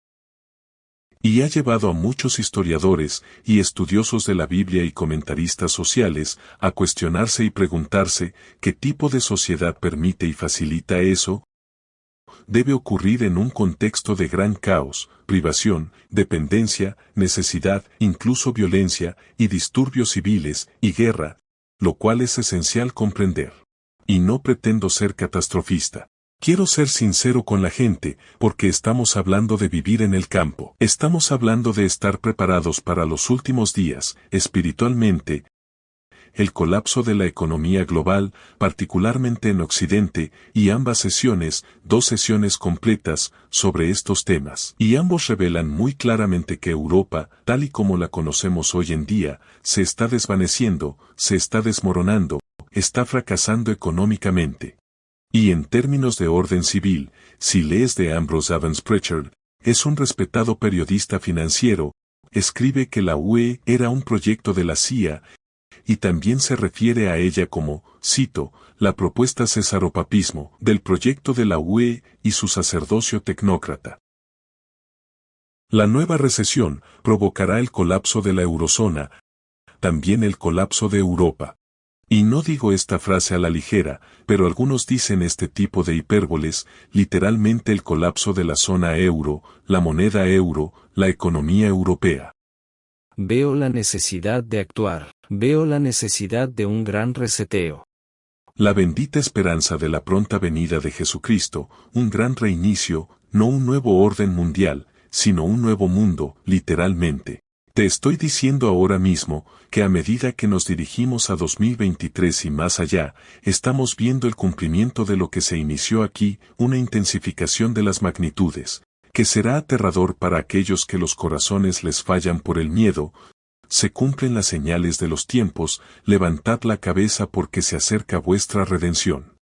Y ha llevado a muchos historiadores y estudiosos de la Biblia y comentaristas sociales a cuestionarse y preguntarse ¿qué tipo de sociedad permite y facilita eso? Debe ocurrir en un contexto de gran caos, privación, dependencia, necesidad, incluso violencia, y disturbios civiles, y guerra, lo cual es esencial comprender. Y no pretendo ser catastrofista. Quiero ser sincero con la gente, porque estamos hablando de vivir en el campo. Estamos hablando de estar preparados para los últimos días, espiritualmente. el colapso de la economía global, particularmente en Occidente, y ambas sesiones, 2 sesiones completas, sobre estos temas. Y ambos revelan muy claramente que Europa, tal y como la conocemos hoy en día, se está desvaneciendo, se está desmoronando, está fracasando económicamente. Y en términos de orden civil, si lees de Ambrose Evans Pritchard, es un respetado periodista financiero, escribe que la UE era un proyecto de la CIA, y también se refiere a ella como, cito, la propuesta cesaropapismo del proyecto de la UE y su sacerdocio tecnócrata. La nueva recesión provocará el colapso de la eurozona, también el colapso de Europa. Y no digo esta frase a la ligera, pero algunos dicen este tipo de hipérboles, literalmente el colapso de la zona euro, la moneda euro, la economía europea. Veo la necesidad de actuar, veo la necesidad de un gran reseteo. La bendita esperanza de la pronta venida de Jesucristo, un gran reinicio, no un nuevo orden mundial, sino un nuevo mundo, literalmente. Te estoy diciendo ahora mismo, que a medida que nos dirigimos a 2023 y más allá, estamos viendo el cumplimiento de lo que se inició aquí, una intensificación de las magnitudes, que será aterrador para aquellos que los corazones les fallan por el miedo. Se cumplen las señales de los tiempos, levantad la cabeza porque se acerca vuestra redención.